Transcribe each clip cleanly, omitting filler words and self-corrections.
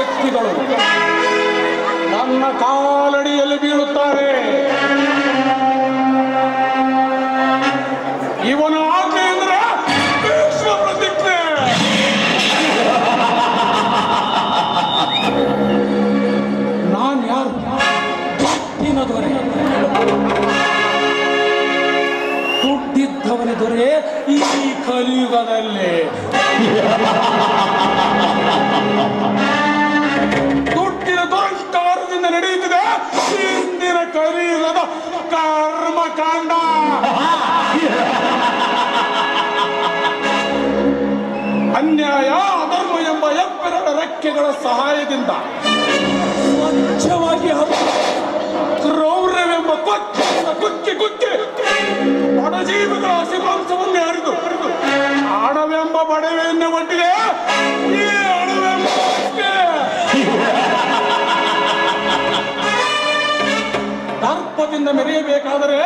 ವ್ಯಕ್ತಿಗಳು ನನ್ನ ಕಾಲಡಿಯಲ್ಲಿ ಬೀಳುತ್ತಾರೆ. ಇವನ ಆಜ್ಞೆ ಅಂದ್ರೆ ಭೀಷ್ಮ ಪ್ರತಿಜ್ಞೆ. ನಾನು ಯಾರು? ದುಡ್ಡಿನ ದೊರೆ. ದುಡ್ಡಿದ್ದವನ ದೊರೆ ಈ ಕಲಿಯುಗದಲ್ಲಿ. ದುಡ್ಡಿನ ದುರಂಕಾರದಿಂದ ನಡೆಯುತ್ತಿದೆ ಇಂದಿನ ಕಲಿಯುಗದ ಕರ್ಮಕಾಂಡ. ಅನ್ಯಾಯ ಅಧರ್ಮ ಎಂಬ ಎಪ್ಪೆರಡು ರೆಕ್ಕೆಗಳ ಸಹಾಯದಿಂದ ಸ್ವಚ್ಛವಾಗಿ ಕ್ರೌರ್ಯವೆಂಬ ಕುಕ್ಕಿ ಕುಕ್ಕಿ ಬಡಜೀವಿಗಳ ಹಸಿಮಾಂಸವನ್ನೇ ಹರಿದು ಹಣವೆಂಬ ಬಡವೆಯನ್ನೇ ಒಟ್ಟಿಗೆ ಈ ಹಣವೆಂಬ ದರ್ಪದಿಂದ ಮೆರೆಯಬೇಕಾದರೆ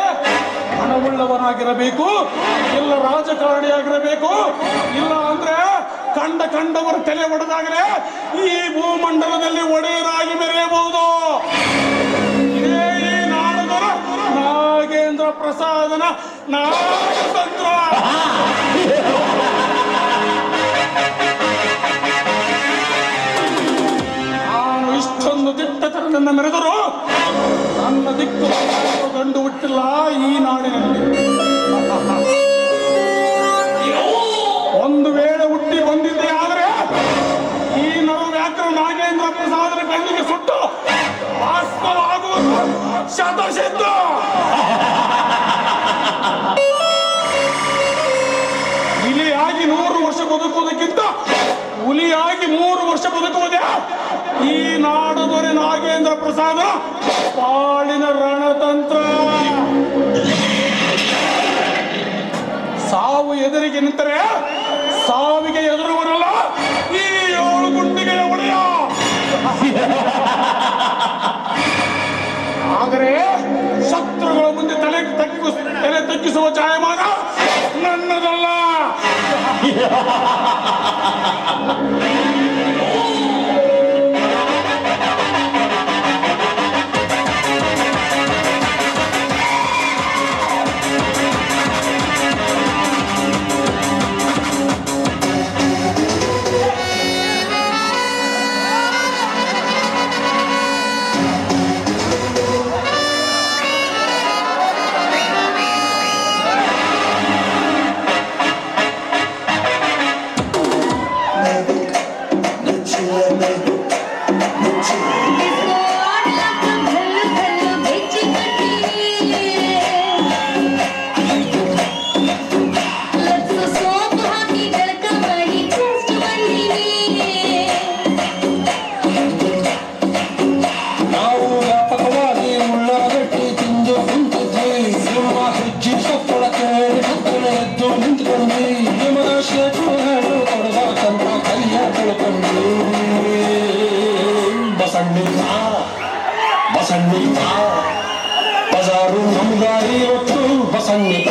ಹಣವುಳ್ಳವನಾಗಿರಬೇಕು, ಇಲ್ಲ ರಾಜಕಾರಣಿಯಾಗಿರಬೇಕು, ಇಲ್ಲ ಅಂದ್ರೆ ಕಂಡವರ ತಲೆ ಒಡೆದಾಗಲೇ ಈ ಭೂಮಂಡಲದಲ್ಲಿ ಒಡೆಯರಾಗಿ ಮೆರೆಯಬಹುದು. ಇದೇ ಈ ನಾಡದರ ನಾಗೇಂದ್ರ ಪ್ರಸಾದನ ನಾಗತಂತ್ರ. ನಾನು ಇಷ್ಟೊಂದು ದಿಟ್ಟತನದಿಂದ ಮೆರೆದರು ನನ್ನ ದಿಕ್ಕು ಗಂಡು ಹುಟ್ಟಿಲ್ಲ ಈ ನಾಡಿನಲ್ಲಿ. ಒಂದು ವೇಳೆ ಹುಟ್ಟಿ ಬಂದಿದ್ದೆ ಆದರೆ ಈ ನರು ವ್ಯಾಕರಣ ನಾಗೇಂದ್ರ ಪ್ರಸಾದನ ಕಣ್ಣಿಗೆ ಸುಟ್ಟು ವಾಸ್ತವವಾಗುವುದು ಶತಸಿದ್ಧ. ಇಲಿಯಾಗಿ 100 ವರ್ಷ ಬದುಕುವುದಕ್ಕಿಂತ ಹುಲಿಯಾಗಿ 3 ವರ್ಷ ಬದುಕುವುದೇ ಈ ನಾಡದೊರೆ ನಾಗೇಂದ್ರ ಪ್ರಸಾದ ಬಾಳಿನ ರಣತಂತ್ರ. ಸಾವು ಎದುರಿಗೆ ನಿಂತರೆ ಸಾವಿಗೆ ಎದುರುವರಲ್ಲ ಈ 7 ಗುಂಡಿಗೆಯ ಒಡೆಯ. ಆದರೆ ಶತ್ರುಗಳ ಮುಂದೆ ತಲೆ ತಗ್ಗಿಸುವ ಜಾಯಮಾನ ನನ್ನದಲ್ಲ. ಬಜಾರು ನಮ್ಗಾರಿ ಒಟ್ಟು ಬಸನ್ನಿತ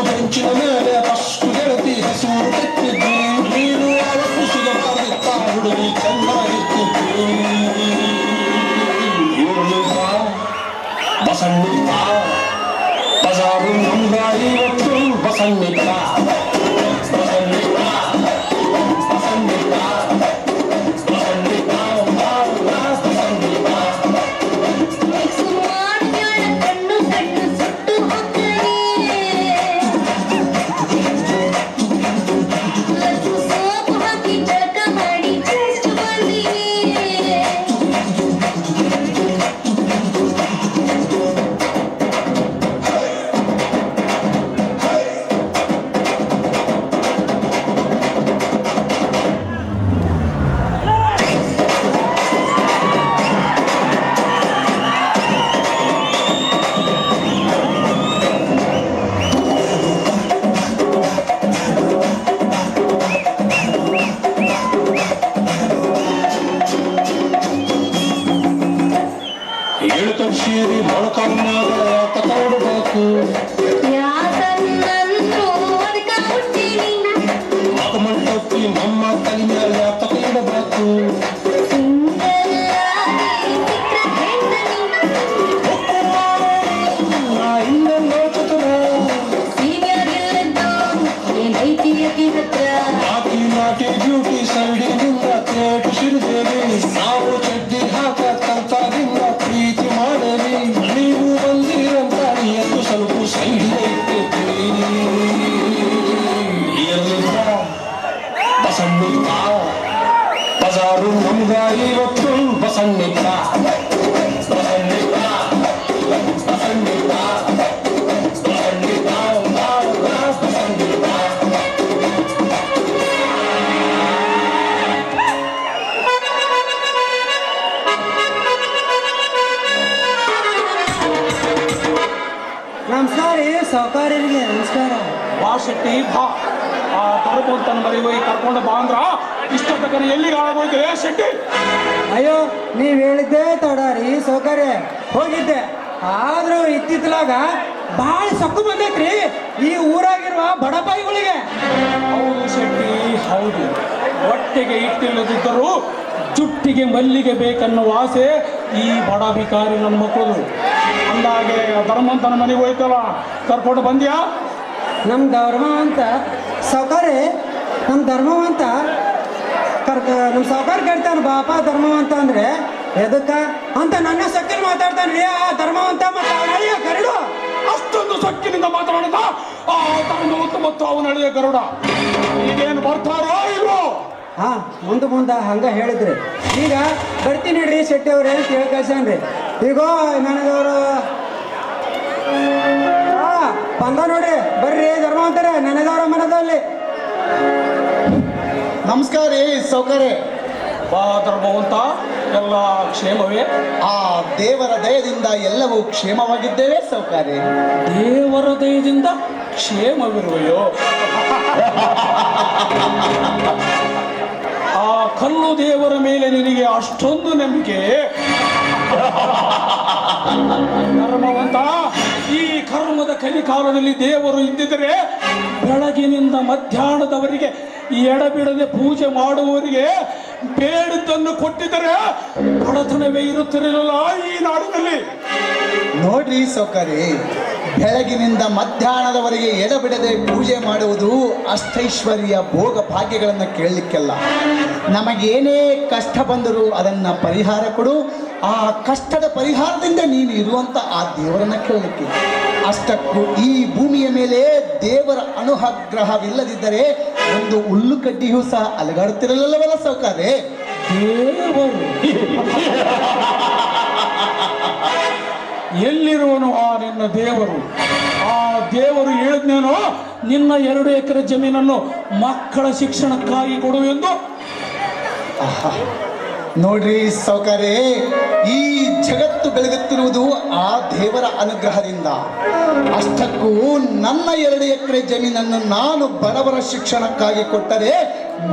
ಬೆಂಚಿನ ಮೇಲೆ ಫಸ್ಟ್ ಗೆಳತಿ ಹೆಸರು ತೆತ್ತಿದ್ವಿ ನೀನು ಬಸಣ್ಣಿಪ್ಪ ಬಜಾರು ನಮ್ದ ಇವತ್ತು ಬಸಣ್ಣಿಪ್ಪ ಬಸಣ್ಣಿಪ್ಪ ಬಸಣ್ಣಿಪ್ಪ ಬಸಣ್ಣಿಪ್ಪ ಬಸಣ್ಣಿಪ್ಪ ಏಳು ತರ್ಶೀರಿ ಮೊಳಕನ್ನಾಗ ತಗೊಳ್ಬೇಕು ಮಗಮಂಟಪ್ಪಿ ನಮ್ಮ ತಲೆ ಮೇಲೆ ತಗೊಳ್ಬೇಕು ನಾ ಹಿಂದೆ ನೋಚುತ್ತನ ನಾಟಿ ನಾಟಿ ಬ್ಯೂಟಿ ಸೈಡಿನಿಂದ ತೇಟು ಸಿರಿದೇವಿ ನಾವು ಚಡ್ಡಿ ಹಾಕಂತಾಗಿಂದ ಪ್ರೀತಿ ಮಾಡಲಿ ನೀವು ಬಂದಿರಂತ ಎಂದು ಸ್ವಲ್ಪ ಸೈಡಿಗೆ ಇಟ್ಟಿದ್ದೀರಿ ಬಸಣ್ಣಿಪ್ಪ ಬಜಾರು ನಮ್ದ ಇವತ್ತು ಬಸಣ್ಣಿಪ್ಪ ಬಸಣ್ಣಿಪ್ಪ ಬಸಣ್ಣಿಪ್ಪ ಬಸಣ್ಣಿಪ್ಪ ಬಸಣ್ಣಿಪ್ಪ ನಮಸ್ಕಾರ ರೀ ಸಾವುಕಾರರಿಗೆ ನಮಸ್ಕಾರ. ಬಾ ಶೆಟ್ಟಿ ಬಾ. ಆ ತರಕೊಂತನ ಮರಿ ಹೋಗಿ ಕರ್ಕೊಂಡು ಬಾ ಅಂದ್ರ ಇಷ್ಟೊತ್ತಕನ ಎಲ್ಲಿಗೆ ಆಗೋಯ್ತು ಶೆಟ್ಟಿ? ಅಯ್ಯೋ ನೀವು ಹೇಳಿದ್ದೆ ತಡ ರೀ ಸಾವುಕಾರ, ಹೋಗಿದ್ದೆ. ಆದ್ರೂ ಇತ್ತಿತ್ತಲಾಗ ಭಾಳ ಸೊಕ್ಕು ಬಂದೈತ್ರಿ ಈ ಊರಾಗಿರುವ ಬಡಪಾಯಿಗಳಿಗೆ. ಹೌದು ಶೆಟ್ಟಿ ಹೌದು. ಹೊಟ್ಟೆಗೆ ಇಟ್ಟಿಲ್ಲದಿದ್ದರೂ ಜುಟ್ಟಿಗೆ ಮಲ್ಲಿಗೆ ಬೇಕನ್ನುವ ಆಸೆ ಈ ಬಡ ಬಿಕಾರಿ ನನ್ನ ಮಕ್ಕಳು. ಅಂದಾಗೆ ಧರ್ಮಂತನ ಮನೆಗೆ ಹೋಯ್ತಲ್ಲ, ಕರ್ಕೊಂಡು ಬಂದ್ಯಾ? ನಮ್ಮ ಧರ್ಮವಂತ ಸಾವುಕಾರೆ, ನಮ್ಮ ಧರ್ಮವಂತ ನಮ್ಮ ಸಾವುಕಾರ ಕೇಳ್ತಾನೆ ಬಾಪ ಧರ್ಮವಂತ ಅಂದ್ರೆ ಎದಕ್ಕ ಅಂತ ನನ್ನ ಸಕ್ಕಿನ ಮಾತಾಡ್ತಾನೆ ರೀ ಆ ಧರ್ಮವಂತ ಮತ್ತು ಅವನಳಿಯ ಕರಡು. ಅಷ್ಟೊಂದು ಸಕ್ಕಿನಿಂದ ಮಾತಾಡೋದ ಆ ಧರ್ಮವಂತ ಮತ್ತು ಅವನಳಿಯ ಗರುಡ ಈಗೇನು ಬರ್ತಾರೋ ಇಲ್ವೋ? ಹಾ ಮುಂದೆ ಹಂಗ ಹೇಳಿದ್ರಿ. ಈಗ ಬರ್ತೀನಿ ರೀ ಶೆಟ್ಟಿ ಅವ್ರೆ ಅಂತ ಹೇಳಿ ಕಳ್ಸನ್ರಿ. ಈಗೋ ನನಗವರು ಬಂದ ನೋಡಿ, ಬರ್ರಿ ಧರ್ಮವಂತರೇ ನನಗವರ ಮನದಲ್ಲಿ. ನಮಸ್ಕಾರ ರೀ ಸೌಕರ್ಯ. ಬಾ ಧರ್ಮವಂತ, ಎಲ್ಲ ಕ್ಷೇಮವೇ? ಆ ದೇವರ ದಯದಿಂದ ಎಲ್ಲವೂ ಕ್ಷೇಮವಾಗಿದ್ದೇವೆ ಸೌಕರ್ಯ. ದೇವರ ದಯದಿಂದ ಕ್ಷೇಮವಿರುವೆಯೋ? ಆ ಕಲ್ಲು ದೇವರ ಮೇಲೆ ನಿನಗೆ ಅಷ್ಟೊಂದು ನಂಬಿಕೆ? ಧರ್ಮವಂತ, ಈ ಕರ್ಮದ ಕಲಿಕಾಲದಲ್ಲಿ ದೇವರು ಇದ್ದಿದ್ದರೆ ಬೆಳಗಿನಿಂದ ಮಧ್ಯಾಹ್ನದವರೆಗೆ ಎಡಬಿಡದೆ ಪೂಜೆ ಮಾಡುವವರಿಗೆ ಬೇಡದ್ದನ್ನು ಕೊಟ್ಟಿದ್ದರೆ ಬಡತನವೇ ಇರುತ್ತಿರಲಿಲ್ಲ ಈ ನಾಡಿನಲ್ಲಿ. ನೋಡ್ರಿ ಸೌಕರ್ಯ, ಬೆಳಗಿನಿಂದ ಮಧ್ಯಾಹ್ನದವರೆಗೆ ಎಡಬಿಡದೆ ಪೂಜೆ ಮಾಡುವುದು ಅಷ್ಟೈಶ್ವರ್ಯ ಭೋಗ ಭಾಗ್ಯಗಳನ್ನು ಕೇಳಲಿಕ್ಕೆಲ್ಲ. ನಮಗೇನೇ ಕಷ್ಟ ಬಂದರೂ ಅದನ್ನು ಪರಿಹಾರ ಕೊಡು, ಆ ಕಷ್ಟದ ಪರಿಹಾರದಿಂದ ನೀನು ಇರುವಂಥ ಆ ದೇವರನ್ನು ಕೇಳಲಿಕ್ಕೆ. ಅಷ್ಟಕ್ಕೂ ಈ ಭೂಮಿಯ ಮೇಲೆ ದೇವರ ಅನುಗ್ರಹವಿಲ್ಲದಿದ್ದರೆ ಒಂದು ಹುಲ್ಲು ಕಡ್ಡಿಯೂ ಸಹ ಅಲಗಾಡುತ್ತಿರಲಿಲ್ಲವಲ್ಲ ಸೌಕರ್ಯ? ದೇವರು ಎಲ್ಲಿರುವನು ಆ ನಿನ್ನ ದೇವರು? ಆ ದೇವರು ಹೇಳಿದ್ನೇನೋ ನಿನ್ನ 2 ಎಕರೆ ಜಮೀನನ್ನು ಮಕ್ಕಳ ಶಿಕ್ಷಣಕ್ಕಾಗಿ ಕೊಡು ಎಂದು. ನೋಡ್ರಿ ಸೌಕರ್ಯ, ಈ ಜಗತ್ತು ಬೆಳಗುತ್ತಿರುವುದು ಆ ದೇವರ ಅನುಗ್ರಹದಿಂದ. ಅಷ್ಟಕ್ಕೂ ನನ್ನ 2 ಎಕರೆ ಜಮೀನನ್ನು ನಾನು ಬಡವರ ಶಿಕ್ಷಣಕ್ಕಾಗಿ ಕೊಟ್ಟರೆ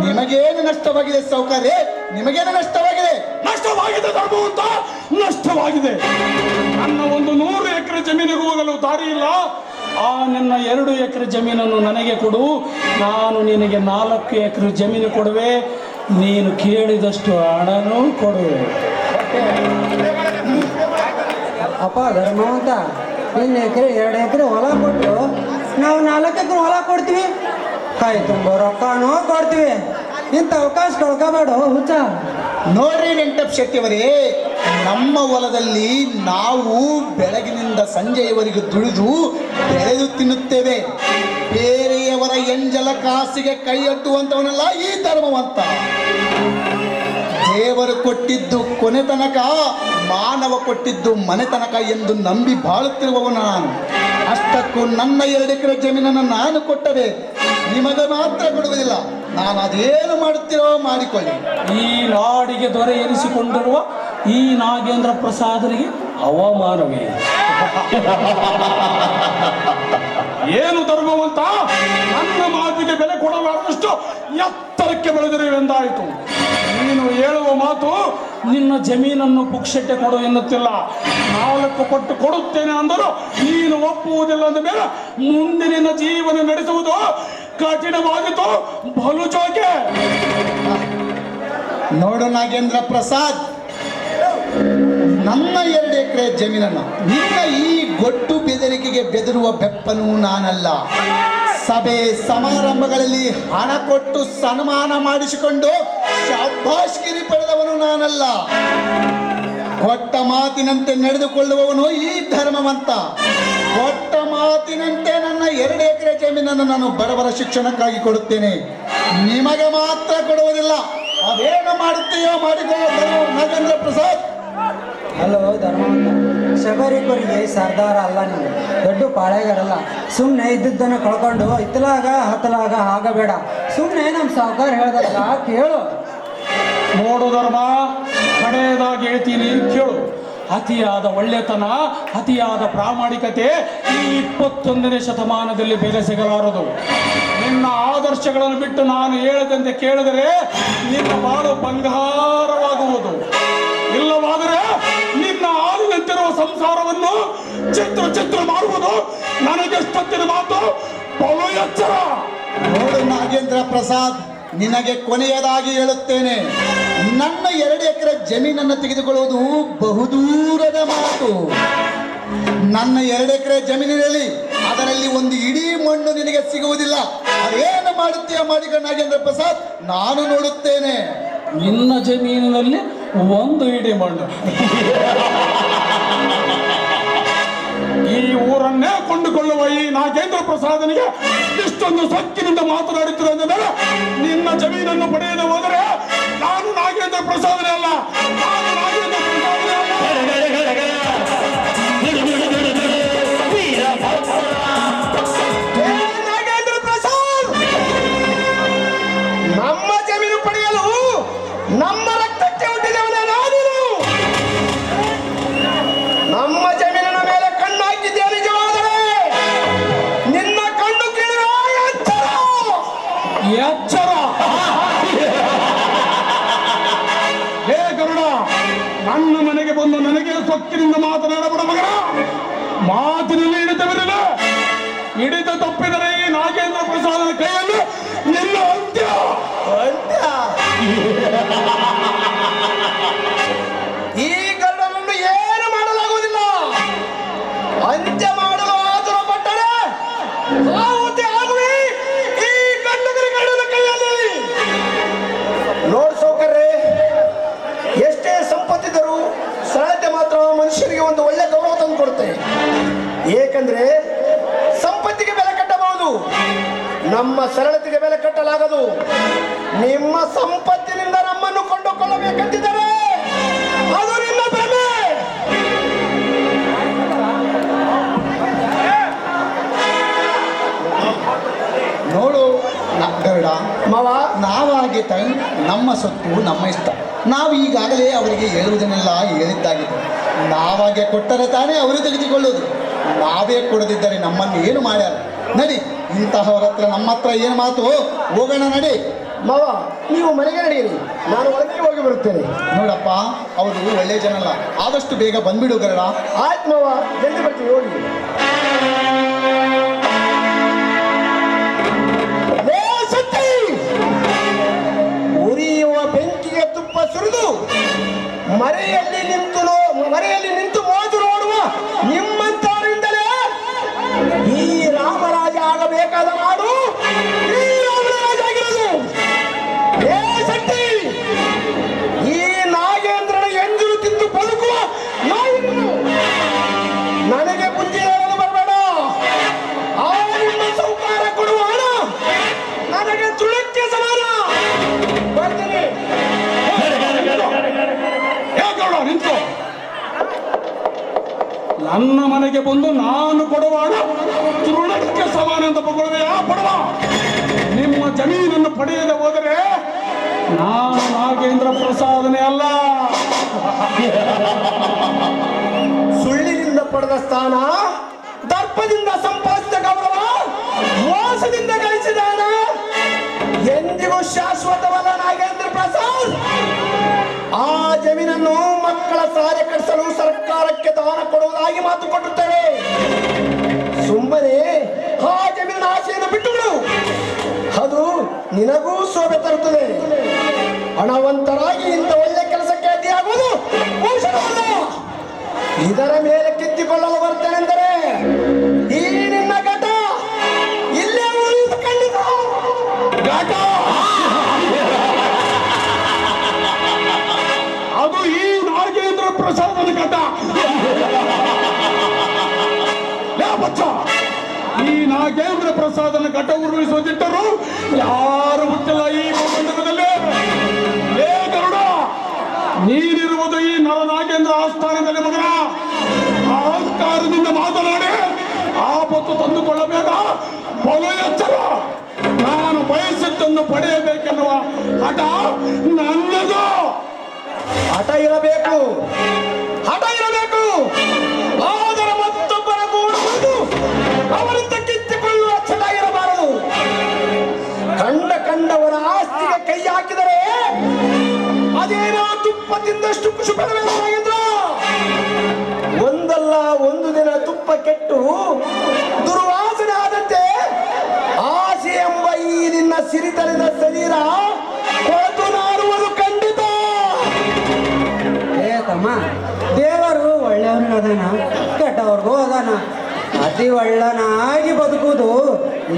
ನಿಮಗೇನು ನಷ್ಟವಾಗಿದೆ ಸೌಕರ್ಯ? ನಿಮಗೇನು ನಷ್ಟವಾಗಿದೆ? ನಷ್ಟವಾಗಿದೆ ಧರ್ಮವಂತ, ನಷ್ಟವಾಗಿದೆ. ನನ್ನ ಒಂದು 100 ಎಕರೆ ಜಮೀನಿಗೆ ಹೋಗಲು ದಾರಿ ಇಲ್ಲ. ಆ ನಿನ್ನ 2 ಎಕರೆ ಜಮೀನನ್ನು ನನಗೆ ಕೊಡು, ನಾನು ನಿನಗೆ 4 ಎಕರೆ ಜಮೀನು ಕೊಡುವೆ, ನೀನು ಕೇಳಿದಷ್ಟು ಹಣನೂ ಕೊಡುವೆ. ಅಪ್ಪ ಧರ್ಮವಂತ 1 ಎಕರೆ 2 ಎಕರೆ ಹೊಲ ಕೊಟ್ಟು ನಾವು 4 ಎಕರೆ ಹೊಲ ಕೊಡ್ತೀವಿ, ಕೈ ತುಂಬ ರೊಕ್ಕನೂ ಕೊಡ್ತೀವಿ. ಇಂಥ ಅವಕಾಶ ಕಳ್ಕೋಬೇಡ ಹುಚ್ಚ. ನೋಡ್ರಿ ವೆಂಕಟಪ್ಪ ಶೆಟ್ಟಿಯವರೇ, ನಮ್ಮ ಹೊಲದಲ್ಲಿ ನಾವು ಬೆಳಗಿನಿಂದ ಸಂಜೆಯವರೆಗೆ ದುಡಿದು ಬೆಳೆದು ತಿನ್ನುತ್ತೇವೆ. ಬೇರೆಯವರ ಎಂಜಲ ಕಾಸಿಗೆ ಕೈ ಅಡ್ಡುವಂತವನಲ್ಲ ಈ ಧರ್ಮವಂತ. ದೇವರು ಕೊಟ್ಟಿದ್ದು ಕೊನೆ ತನಕ, ಮಾನವ ಕೊಟ್ಟಿದ್ದು ಮನೆ ತನಕ ಎಂದು ನಂಬಿ ಬಾಳುತ್ತಿರುವವನು ನಾನು. ಅಷ್ಟಕ್ಕೂ ನನ್ನ 2 ಎಕರೆ ಜಮೀನನ್ನು ನಾನು ಕೊಟ್ಟರೆ ನಿಮಗೆ ಮಾತ್ರ ಕೊಡುವುದಿಲ್ಲ. ನಾನು ಅದೇನು ಮಾಡುತ್ತೀರೋ ಮಾಡಿಕೊಳ್ಳಿ. ಈ ನಾಡಿಗೆ ದೊರೆ ಎನಿಸಿಕೊಂಡಿರುವ ಈ ನಾಗೇಂದ್ರ ಪ್ರಸಾದರಿಗೆ ಅವಮಾನವೇ. ಏನು ಧರ್ಮವಂತ, ನನ್ನ ಮಾತಿಗೆ ಬೆಲೆ ಕೊಡಲಾರದಷ್ಟು ಎತ್ತರಕ್ಕೆ ಬೆಳೆದಿರುವೆಂದಾಯಿತು. ನೀನು ಹೇಳುವ ಮಾತು ನಿನ್ನ ಜಮೀನನ್ನು ಪುಕ್ಷಟ್ಟೆ ಕೊಡು ಎನ್ನುತ್ತಿಲ್ಲ. 4 ಪಟ್ಟು ಕೊಡುತ್ತೇನೆ ಅಂದರೂ ನೀನು ಒಪ್ಪುವುದಿಲ್ಲ ಅಂದ ಮೇಲೆ ಮುಂದೆ ನಿನ್ನ ಜೀವನ ನಡೆಸುವುದು ಕಠಿಣವಾಗಿತ್ತು. ಬಲು ಚೋಕೆ. ನೋಡು ನಾಗೇಂದ್ರ ಪ್ರಸಾದ್, ನನ್ನ 2 ಎಕರೆ ಜಮೀನನ್ನು ನಿನ್ನ ಈ ಗೊಟ್ಟು ಬೆದರಿಕೆಗೆ ಬೆದರುವ ಬೆಪ್ಪನು ನಾನಲ್ಲ. ಸಭೆ ಸಮಾರಂಭಗಳಲ್ಲಿ ಹಣ ಕೊಟ್ಟು ಸನ್ಮಾನ ಮಾಡಿಸಿಕೊಂಡು ಶಾಬಾಷ್ಗಿರಿ ಪಡೆದವನು ನಾನಲ್ಲ. ಕೊಟ್ಟ ಮಾತಿನಂತೆ ನಡೆದುಕೊಳ್ಳುವವನು ಈ ಧರ್ಮವಂತ. ಕೊಟ್ಟ ಮಾತಿನಂತೆ ನನ್ನ 2 ಎಕರೆ ಜಮೀನನ್ನು ನಾನು ಬಡವರ ಶಿಕ್ಷಣಕ್ಕಾಗಿ ಕೊಡುತ್ತೇನೆ, ನಿಮಗೆ ಮಾತ್ರ ಕೊಡುವುದಿಲ್ಲ. ಅದೇನು ಮಾಡುತ್ತೀಯೋ ಮಾಡಿಕೊಳ್ಳೋ ನಾಗೇಂದ್ರ ಪ್ರಸಾದ್. ಹಲೋ ಧರ್ಮವಂತ, ಶಬರಿಕರಿಗೆ ಸರ್ದಾರ ಅಲ್ಲ ನೀವು, ದೊಡ್ಡ ಪಾಳೆಗಾರಲ್ಲ. ಸುಮ್ಮನೆ ಇದ್ದದ್ದನ್ನು ಕಳ್ಕೊಂಡು ಇತ್ತಲಾಗ ಹತ್ತಲಾಗ ಆಗಬೇಡ. ಸುಮ್ಮನೆ ನಮ್ಮ ಸಾವುಕಾರ ಹೇಳ್ದಾಗ ಕೇಳು. ನೋಡು ಧರ್ಮ, ಕಡೆಯದಾಗಿ ಹೇಳ್ತೀನಿ ಕೇಳು. ಅತಿಯಾದ ಒಳ್ಳೆತನ, ಅತಿಯಾದ ಪ್ರಾಮಾಣಿಕತೆ ಈ 21ನೇ ಶತಮಾನದಲ್ಲಿ ಬೆಲೆ ಸಿಗಲಾರದು. ನಿನ್ನ ಆದರ್ಶಗಳನ್ನು ಬಿಟ್ಟು ನಾನು ಹೇಳದಂತೆ ಕೇಳಿದರೆ ನಿನ್ನ ಬಾಳು ಬಂಗಾರವಾಗುವುದು. ಇಲ್ಲವಾದರೆ ನಿನ್ನ ಹಾಲಿನಂತಿರುವ ಸಂಸಾರವನ್ನು ಚಿತ್ರ ಮಾಡುವುದು ನನಗೆಷ್ಟೊತ್ತಿನ ಮಾತು. ಬಲು ಎಚ್ಚರ. ನೋಡು ನಾಗೇಂದ್ರ ಪ್ರಸಾದ್, ನಿನಗೆ ಕೊನೆಯದಾಗಿ ಹೇಳುತ್ತೇನೆ, ನನ್ನ 2 ಎಕರೆ ಜಮೀನನ್ನು ತೆಗೆದುಕೊಳ್ಳುವುದು ಬಹುದೂರದ ಮಾತು. ನನ್ನ 2 ಎಕರೆ ಜಮೀನಿನಲ್ಲಿ ಅದರಲ್ಲಿ ಒಂದು ಇಡೀ ಮಣ್ಣು ನಿನಗೆ ಸಿಗುವುದಿಲ್ಲ. ಅದೇನು ಮಾಡುತ್ತೀಯ ಮಾಡಿಕ ನಾಗೇಂದ್ರ ಪ್ರಸಾದ್, ನಾನು ನೋಡುತ್ತೇನೆ. ನಿನ್ನ ಜಮೀನಿನಲ್ಲಿ 1 ಇಡೀ ಮಣ್ಣು. ಈ ಊರನ್ನೇ ಕೊಂಡುಕೊಳ್ಳುವ ಈ ನಾಗೇಂದ್ರ ಪ್ರಸಾದನಿಗೆ ಇಷ್ಟೊಂದು ಸೊಕ್ಕಿನಿಂದ ಮಾತನಾಡುತ್ತಿರುವ ಮೇಲೆ ನಿನ್ನ ಜಮೀನನ್ನು ಪಡೆಯದೆ ಹೋದರೆ ನಾನು ನಾಗೇಂದ್ರ ಪ್ರಸಾದನೇ ಅಲ್ಲ. ನಾನು ನಾಗೇಂದ್ರ ಪ್ರಸಾದನೇ ಅಲ್ಲ. ನಾಗೇಂದ್ರ ಪ್ರಸಾದ್, ನಮ್ಮ ಜಮೀನು ಪಡೆಯಲು ನಮ್ಮ ರಕ್ತಕ್ಕೆ ಹುಟ್ಟಿದವನೇ ನಾನು. ನಮ್ಮ ಜಮೀನಿನ ಮೇಲೆ ಕಣ್ಣು ಹಾಕಿದ್ದೆ ನಿಜವಾದರೆ ನಿನ್ನ ಕಣ್ಣು ಕೀಳುವ ಎಚ್ಚರ. ಹೇ ಗರುಡ, ನನ್ನ ಮನೆಗೆ ಬಂದು ನನಗೆ ಸೊಕ್ಕಿನಿಂದ ಮಾತನಾಡಬೇಡ ಮಗನ. ಮಾತಿನಲ್ಲಿ ಹಿಡಿತವಿರಲಿಲ್ಲ. ಹಿಡಿತ ತಪ್ಪಿದರೆ ಈ ನಾಗೇಂದ್ರ ಪ್ರಸಾದನ ಕೈಯಲ್ಲಿ ನಿನ್ನ ಅಂತ್ಯ. ಈ ಗರುಡನನ್ನು ಏನು ಮಾಡಲಾಗುವುದಿಲ್ಲ. ಅಂತ್ಯ ಮಾಡಲು ಆತುರ ಪಟ್ಟರೆ ಆಹುತಿ ಆಗುವೆ ಈ ಗಂಡಗರಿ ಗರುಡನ ಕೈಯಲ್ಲಿ. ನೋಡ್ ಸೌಕರ್ಯ, ಎಷ್ಟೇ ಸಂಪತ್ತಿದ್ದರೂ ಸರಳತೆ ಮಾತ್ರ ಮನುಷ್ಯರಿಗೆ ಒಂದು ಒಳ್ಳೆ ಗೌರವ ತಂದು ಕೊಡುತ್ತೆ. ಏಕೆಂದ್ರೆ ಸಂಪತ್ತಿಗೆ ಬೆಲೆ ಕಟ್ಟಬಹುದು, ನಮ್ಮ ಸರಳತೆಗೆ ಬೆಲೆ ಕಟ್ಟಲಾಗದು. ನಿಮ್ಮ ಸಂಪತ್ತಿನಿಂದ ನಮ್ಮನ್ನು ಕೊಂಡುಕೊಳ್ಳಬೇಕಂತಿದ್ದಾರೆ, ಅದು ನಿನ್ನ ಭ್ರಮೆ. ನೋಡು ಗರುಡ ಮಾವ, ನಾವಾಗೆ ನಮ್ಮ ಸೊತ್ತು ನಮ್ಮ ಇಷ್ಟ. ನಾವು ಈಗಾಗಲೇ ಅವರಿಗೆ ಹೇಳುವುದನ್ನೆಲ್ಲ ಹೇಳಿದ್ದಾಗಿದೆ. ನಾವಾಗೆ ಕೊಟ್ಟರೆ ತಾನೇ ಅವರು ತೆಗೆದುಕೊಳ್ಳೋದು. ನಾವೇ ಕೊಡದಿದ್ದರೆ ನಮ್ಮನ್ನು ಏನು ಮಾಡ್ಯಾರ? ನಡಿ, ಇಂತಹವರ ಹತ್ರ ನಮ್ಮ ಹತ್ರ ಏನು ಮಾತು? ಹೋಗೋಣ ನಡಿ. ಮಾವ, ನೀವು ಮನೆಗೆ ನಡೆಯಿರಿ, ನಾನು ಒಳಗೆ ಹೋಗಿ ಬರುತ್ತೇನೆ. ನೋಡಪ್ಪ, ಅವರು ಒಳ್ಳೆ ಜನ ಅಲ್ಲ. ಆದಷ್ಟು ಬೇಗ ಬಂದ್ಬಿಡು ಗರುಡ. ಆಯ್ತು ಮಾವ, ಜಲ್ದಿ ಬರ್ತೀವಿ, ಹೋಗಿ. ಉರಿಯುವ ಬೆಂಕಿಗೆ ತುಪ್ಪ ಸುರಿದು ಮರೆಯಲ್ಲಿ ನಿಂತು ಮೋಜು ನೋಡುವ ನನ್ನ ಮನೆಗೆ ಬಂದು ನಾನು ಕೊಡುವ ಹಣ ತೃಣಕ್ಕೆ ಸಮಾನ ಅಂತ ಪಡೆಯುವೆಯಾ? ಕೊಡುವ. ನಿಮ್ಮ ಜಮೀನನ್ನು ಪಡೆಯದೆ ಹೋದರೆ ನಾನು ನಾಗೇಂದ್ರ ಪ್ರಸಾದನೇ ಅಲ್ಲ. ಸುಳ್ಳಿನಿಂದ ಪಡೆದ ಸ್ಥಾನ, ದರ್ಪದಿಂದ ಸಂಪಾದಿಸಿದ ಗೌರವ, ಮೋಸದಿಂದ ಗಳಿಸಿದ ಹಣ ಎಂದಿಗೂ ಶಾಶ್ವತವಲ್ಲ ನಾಗೇಂದ್ರ ಪ್ರಸಾದ್. ಆ ಜಮೀನನ್ನು ಮಕ್ಕಳ ಸಾಲ ಕಟ್ಟಿಸಲು ಸರ್ಕಾರಕ್ಕೆ ದಾನ ಕೊಡುವುದಾಗಿ ಮಾತು ಕೊಟ್ಟುತ್ತೇವೆ. ಸುಮ್ಮನೆ ಆ ಜಮೀನಿನ ಆಸೆಯನ್ನು ಬಿಟ್ಟುಗಳು, ಅದು ನಿನಗೂ ಶೋಭೆ ತರುತ್ತದೆ. ಹಣವಂತರಾಗಿ ಇಂಥ ಒಳ್ಳೆ ಕೆಲಸಕ್ಕೆ ಅಡ್ಡಿಯಾಗುವುದು ಭೂಷಣವಲ್ಲ. ಇದರ ಮೇಲೆ ಕಿತ್ತಿಕೊಳ್ಳಲು ಬರ್ತೇನೆಂದರೆ ಈ ನಿನ್ನ ಘಟ ಇಲ್ಲೇ ಉಳಿಯುವುದು ಖಂಡಿತ. ಘಟ ಅದು ಈ ನಾಗೇಂದ್ರ ಪ್ರಸಾದನ ಘಟ. ಬಚ್ಚ, ಈ ನಾಗೇಂದ್ರ ಪ್ರಸಾದನ ಘಟ ಉರುಳಿಸುವುದಿಟ್ಟರು ಯಾರು ಹುಟ್ಟಿಲ್ಲ ಈ ಭೂಮಂಡಲದಲ್ಲಿ. ಲೇ ಗರುಡ, ನೀನಿರುವುದು ಈ ನಾಗೇಂದ್ರ ಆಸ್ಥಾನದಲ್ಲಿ ಮಗನ. ಅಹಂಕಾರದಿಂದ ಮಾತನಾಡಿ ಆಪತ್ತು ತಂದುಕೊಳ್ಳಬೇಡ. ಬಲು ಎಚ್ಚರ. ನಾನು ಬಯಸಿದ್ದನ್ನು ಪಡೆಯಬೇಕೆನ್ನುವ ಹಠ ನನ್ನದು. ಹಠ ಇರಬೇಕು, ಹಠ ಇರಬೇಕು. ಆದರೆ ಮತ್ತೊಬ್ಬರ ಗೂಡುವುದು ಅವರಿಂದ ಕಿತ್ತಿಕೊಳ್ಳುವ ಚಟ ಇರಬಾರದು. ಕಂಡವರ ಆಸ್ತಿಗೆ ಕೈ ಹಾಕಿದರೆ ಅದೇನೋ ತುಪ್ಪ ತಿಂದಷ್ಟು ಕುಶುಪರವೇನಾಗಿದ್ರ. ಒಂದಲ್ಲ ಒಂದು ದಿನ ತುಪ್ಪ ಕೆಟ್ಟು ದುರ್ವಾಸನೆ ಆದಂತೆ ಆಸೆ ಎಂಬ ಈ ನಿನ್ನ ಸಿರಿತನದ ಶರೀರ ಕೊಳತು ನಾರುವುದು ಖಂಡಿತ. ಏ ತಮ್ಮ, ದೇವರು ಒಳ್ಳೆಯವನು ಅದಾನ, ಕೆಟ್ಟವ್ರಿಗೂ ಅದಾನ. ಅತಿ ಒಳ್ಳನಾಗಿ ಬದುಕುವುದು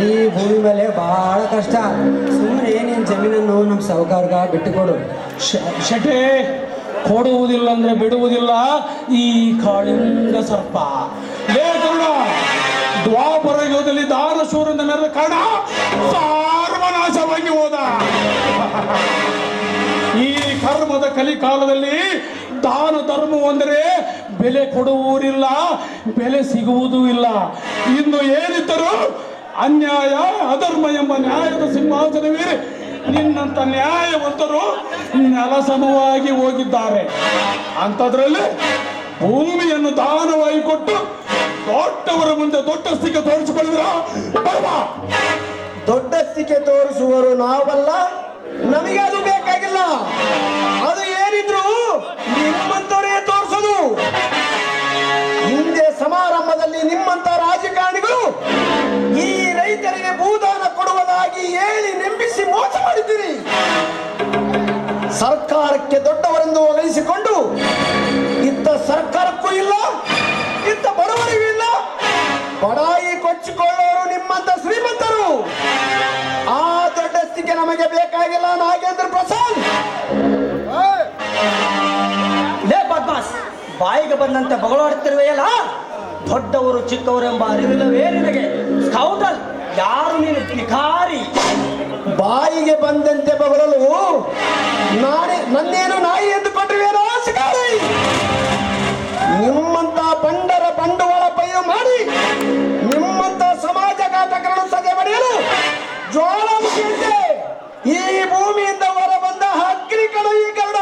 ಈ ಭೂಮಿ ಮೇಲೆ ಬಹಳ ಕಷ್ಟ. ಸುಮ್ಮನೆ ನಿನ್ನ ಜಮೀನನ್ನು ನಮ್ಮ ಸಾಹುಕಾರ್ಗ ಬಿಟ್ಟುಕೊಡು. ಶಟೆ, ಕೊಡುವುದಿಲ್ಲ ಅಂದ್ರೆ ಬಿಡುವುದಿಲ್ಲ ಈ ಕಾಳಿಂಗ ಸರ್ಪ. ಲೇ ಗರುಡ, ದ್ವಾಪರ ಯುಗದಲ್ಲಿ ದಾನಶೂರನ ಮೆರೆದ ಕಾರಣ ಸರ್ವನಾಶವಾಗಿ ಹೋದ. ಈ ಕರ್ಮದ ಕಲಿಕಾಲದಲ್ಲಿ ದಾನ ಧರ್ಮ ಅಂದರೆ ಬೆಲೆ ಕೊಡುವುದಿಲ್ಲ, ಬೆಲೆ ಸಿಗುವುದೂ ಇಲ್ಲ. ಇನ್ನು ಏನಿದ್ದರೂ ಅನ್ಯಾಯ ಅಧರ್ಮ ಎಂಬ ನ್ಯಾಯದ ಸಿಂಹಾಸನವೇ ನಿನ್ನಂತ ನ್ಯಾಯವಂತರು ನೆಲಸಮವಾಗಿ ಹೋಗಿದ್ದಾರೆ. ಅಂಥದ್ರಲ್ಲಿ ಭೂಮಿಯನ್ನು ದಾನವಾಗಿ ಕೊಟ್ಟು ದೊಡ್ಡವರ ಮುಂದೆ ದೊಡ್ಡಸ್ತಿಕೆ ತೋರಿಸಿಕೊಳ್ಳುವಿರ? ದೊಡ್ಡಸ್ತಿಕೆ ತೋರಿಸುವರು ನಾವಲ್ಲ, ನಮಗೆ ಅದು ಬೇಕಾಗಿಲ್ಲ. ಅದು ಏನಿದ್ರು ನಿಮ್ಮಂತವರೇ ತೋರಿಸೋದು. ಹಿಂದೆ ಸಮಾರಂಭದಲ್ಲಿ ನಿಮ್ಮಂತ ರಾಜಕಾರಣಿಗಳು ಈ ರೈತರಿಗೆ ಭೂದಾನ ಕೊಡುವುದಾಗಿ ಹೇಳಿ ನಂಬಿಸಿ ಮೋಸ ಮಾಡಿದ್ದೀರಿ. ಸರ್ಕಾರಕ್ಕೆ ದೊಡ್ಡವರೆಂದು ಒಲೈಸಿಕೊಂಡು ಇತ್ತ ಸರ್ಕಾರಕ್ಕೂ ಇಲ್ಲ, ಇತ್ತ ಬಡವರಿಗೂ ಇಲ್ಲ. ಬಡಾಯಿ ಕೊಚ್ಚಿಕೊಳ್ಳೋರು ನಿಮ್ಮಂತ ಶ್ರೀಮಂತರು. ಆ ದೊಡ್ಡಸ್ತಿಕೆ ನಮಗೆ ಬೇಕಾಗಿಲ್ಲ ನಾಗೇಂದ್ರ ಪ್ರಸಾದ್. ಲೇ ಬದ್ಮಾಸ್, ಬಾಯಿಗೆ ಬಂದಂತೆ ಬಗಳಾಡುತ್ತಿರುವೆಯಲ್ಲ. ದೊಡ್ಡವರು ಚಿಕ್ಕವರು ಎಂಬ ಅರಿವಿಲ್ಲವೇ ನಿನಗೆ? ಸ್ಕೌಟಲ್, ಯಾರು ನೀನು ಭಿಕಾರಿ? ಬಾಯಿಗೆ ಬಂದಂತೆ ಬಗಳಲು ನನ್ನೇನು ನಾಯಿ ಎಂದು ಕೊಟ್ಟಿರುವೇನೋ ಶಿಕಾರಿ? ನಿಮ್ಮಂತ ಬಂಡರ ಬಂಡವಾಳ ಪೈರು ಮಾಡಿ ನಿಮ್ಮಂತ ಸಮಾಜಘಾತಕರನ್ನು ಸದೆ ಪಡೆಯಲು ಜ್ವಾಲಾಮುಖಿಯಂತೆ ಈ ಭೂಮಿಯಿಂದ ಹೊರ ಬಂದ ಅಗ್ನಿಗಳು ಈ ಗರುಡ.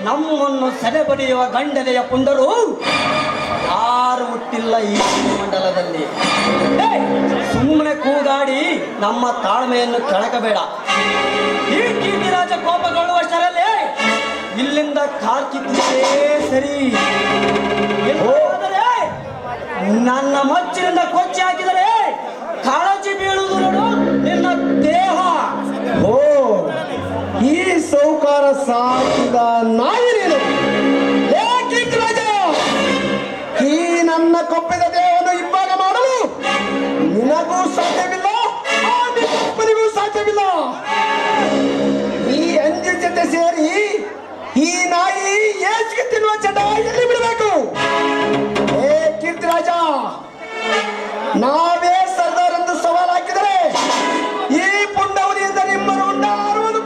ನಮ್ಮನ್ನು ಸೆರೆ ಬಡಿಯುವ ಗಂಡನೆಯ ಪುಂಡರು ಯಾರು ಹುಟ್ಟಿಲ್ಲ ಈ ಮಂಡಲದಲ್ಲಿ. ಸುಮ್ಮನೆ ಕೂಗಾಡಿ ನಮ್ಮ ತಾಳ್ಮೆಯನ್ನು ಕೆಳಕಬೇಡ. ಈ ಕೀರ್ತಿರಾಜ ಕೋಪಗೊಳ್ಳುವಷ್ಟರಲ್ಲಿ ಇಲ್ಲಿಂದ ಕಾರ್ಕಿತ್ತಿದ್ದೇ ಸರಿ. ಹೋದರೆ ನನ್ನ ಮಚ್ಚಿನಿಂದ ಕೊಚ್ಚಿ ಹಾಕಿದರೆ ಕಾಳಜಿ ಬೀಳುವುದು ನೋಡು ನಿನ್ನ ದೇಹ. ಓ, ಈ ಸೌಕಾರ ಸಾಕಿದ ನಾಯಿ ನೀನು. ರಾಜ, ಈ ನನ್ನ ಕೊಪ್ಪಿದ ದೇಹವನ್ನು ಇಬ್ಬಾಗ ಮಾಡಲು ನಿನಗೂ ಸಾಧ್ಯವಿಲ್ಲ, ಆ ನಿನ್ನಪ್ಪನಿಗೂ ಸಾಧ್ಯವಿಲ್ಲ. ಈ ಅಂಜಿ ಜೊತೆ ಸೇರಿ ಈ ನಾಯಿ ಏಸಿಗೆ ತಿನ್ನುವ ಚಟ ಎಲ್ಲಿ ಬಿಡಬೇಕು? ಏ ಕೀರ್ತಿರಾಜ, ನಾವೇ ಸರ್ದಾರ್ ಎಂದು ಸವಾಲು ಹಾಕಿದರೆ ಈ ಪುಂಡವನಿಯಿಂದ ನಿಮ್ಮನ್ನು ಉಂಡಾರುವುದು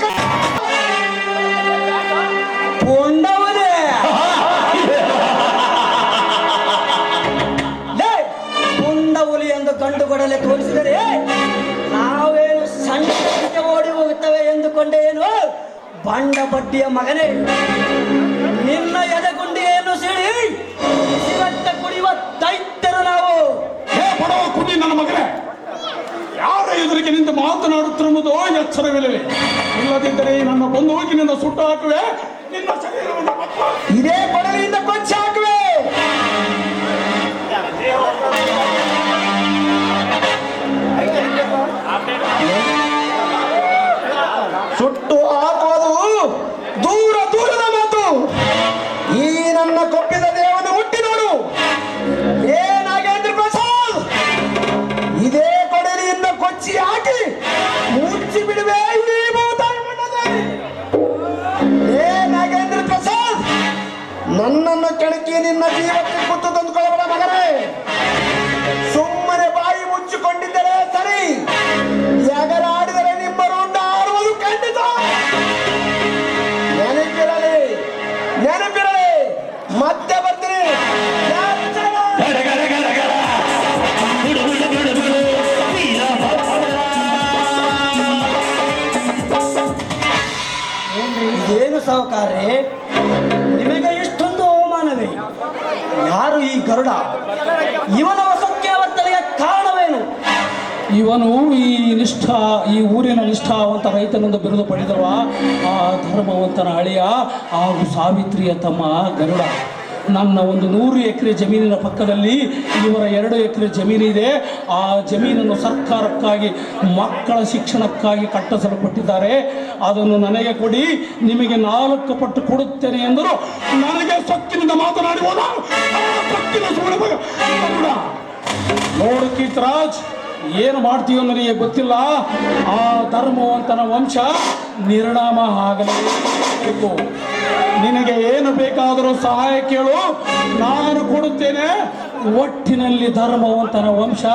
ಮಾಡುತ್ತವೆ ಎಂದುಕೊಂಡೇನು ಬಂಡ ಬಡ್ಡಿಯ ಮಗನೇ? ನಿನ್ನ ಎದೆಗುಂಡಿಯನ್ನು ಸಿಡಿ ಸಿಗಟ್ಟ ಕುಡಿಯುವ ದೈತ್ಯರು ನಾವು. ಹೇ ಬಡವ ಕುಡಿ ನನ್ನ ಮಗನೇ, ಯಾರ ಎದುರಿಗೆ ನಿಂತು ಮಾತನಾಡುತ್ತಿರುವುದು ಎಚ್ಚರವಿಲ್ಲವೇ? ಇಲ್ಲದಿದ್ದರೆ ನನ್ನ ಬಂದೂಕಿನಿಂದ ಸುಟ್ಟು ಹಾಕುವೆ ನಿನ್ನ ಶರೀರವನ್ನು. ಇದೇ ಕೊಡಲಿಯಿಂದ ಕೊಚ್ಚಿ ಹಾಕುವೆ. ಸುಟ್ಟು ಹಾಕುವುದು ದೂರ ದೂರದ ಮಾತು. ಈ ನನ್ನ ಕೊಪ್ಪಿದ ದೇವನು ಹುಟ್ಟಿ ನೋಡು. ಏ ನಾಗೇಂದ್ರ ಪ್ರಸಾದ್, ಇದೇ ಕೊಡಲಿಯಿಂದ ಕೊಚ್ಚಿ ಹಾಕಿ ಮುಚ್ಚಿ ಬಿಡುವೆ ಈ ಭೂತಾಯಿ. ಏ ನಾಗೇಂದ್ರ ಪ್ರಸಾದ್, ನನ್ನನ್ನು ಕೆಣಕಿ ನಿನ್ನ ಜೀವಕ್ಕೆ ಕುತ್ತು ತಂದುಕೊಳ್ಳಬಡ ಮಗನೇ. ಸುಮ್ಮನೆ ಬಾಯಿ ಮುಚ್ಚಿಕೊಂಡಿದ್ದರೆ ಸರಿ, ಎಗರಾಡಿದರೆ ನಿಮ್ಮ ರುಂಡ ಆಡುವುದು ಖಂಡಿತ. ನೆನಪಿರಲಿ, ನೆನಪಿರಲಿ. ಮತ್ತೆ ಬರ್ತೀನಿ. ಏನು ಸಾಹುಕಾರ್ರೆ, ನಿಮಗೆ ಇಷ್ಟೊಂದು ಅವಮಾನವೇ? ಯಾರು ಈ ಗರುಡ? ಇವನ ಅಸತ್ಯವರ್ತನೆಗೆ ಕಾರಣವೇನು? ಇವನು ಈ ಊರಿನ ನಿಷ್ಠಾವಂತ ರೈತನೆಂದು ಬಿರುದು ಪಡೆದಿರುವ ಆ ಧರ್ಮವಂತನ ಅಳಿಯ ಹಾಗೂ ಸಾವಿತ್ರಿಯ ತಮ್ಮ ಗರುಡ. ನನ್ನ ಒಂದು 100 ಎಕರೆ ಜಮೀನಿನ ಪಕ್ಕದಲ್ಲಿ ಇವರ 2 ಎಕರೆ ಜಮೀನಿದೆ. ಆ ಜಮೀನನ್ನು ಸರ್ಕಾರಕ್ಕಾಗಿ ಮಕ್ಕಳ ಶಿಕ್ಷಣಕ್ಕಾಗಿ ಕಟ್ಟಿಸಲು ಕೊಟ್ಟಿದ್ದಾರೆ. ಅದನ್ನು ನನಗೆ ಕೊಡಿ, ನಿಮಗೆ 4 ಪಟ್ಟು ಕೊಡುತ್ತೇನೆ ಎಂದರು. ನನಗೆ ಸೊಕ್ಕಿನಿಂದ ಮಾತನಾಡಿ ಹೋದ. ನೋಡು ಕೀರ್ತಿರಾಜ್, ಏನು ಮಾಡ್ತೀಯೋ ನನಗೆ ಗೊತ್ತಿಲ್ಲ. ಆ ಧರ್ಮವಂತನ ವಂಶ ನಿರ್ನಾಮ ಆಗಲೇಬೇಕು. ನಿನಗೆ ಏನು ಬೇಕಾದರೂ ಸಹಾಯ ಕೇಳು, ನಾನು ಕೊಡುತ್ತೇನೆ. ಒಟ್ಟಿನಲ್ಲಿ ಧರ್ಮವಂತನ ವಂಶ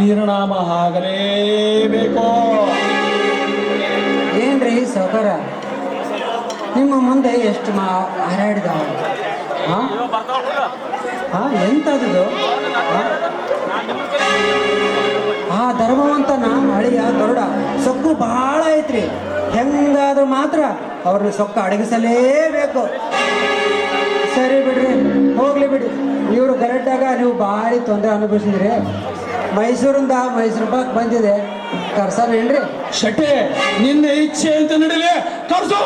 ನಿರ್ನಾಮ ಆಗಲೇಬೇಕು. ಏನ್ರಿ ಸಾವುಕಾರ, ನಿಮ್ಮ ಮುಂದೆ ಎಷ್ಟು ಹಾರಾಡಿದಾವ? ಎಂಥದ್ದು? ಆ ಧರ್ಮವಂತನ ಅಳಿಯ ಗರುಡ ಸೊಕ್ಕು ಬಹಳ ಐತ್ರಿ. ಹೆಂಗಾದ್ರೂ ಮಾತ್ರ ಅವ್ರನ್ನ ಸೊಕ್ಕ ಅಡಗಿಸಲೇಬೇಕು. ಸರಿ ಬಿಡ್ರಿ, ಹೋಗ್ಲಿ ಬಿಡಿ. ಇವರು ಗರಡ್ಡಾಗ ನೀವು ಭಾರಿ ತೊಂದರೆ ಅನುಭವಿಸಿದ್ರಿ. ಮೈಸೂರಿಂದ ಮೈಸೂರು ಪಾಕ್ ಬಂದಿದೆ, ಕರ್ಸನೇನ್ರಿ? ಶಟೆ, ನಿನ್ನ ಇಚ್ಛೆ ಅಂತ ನಡೀಲಿ, ಕರ್ಸು.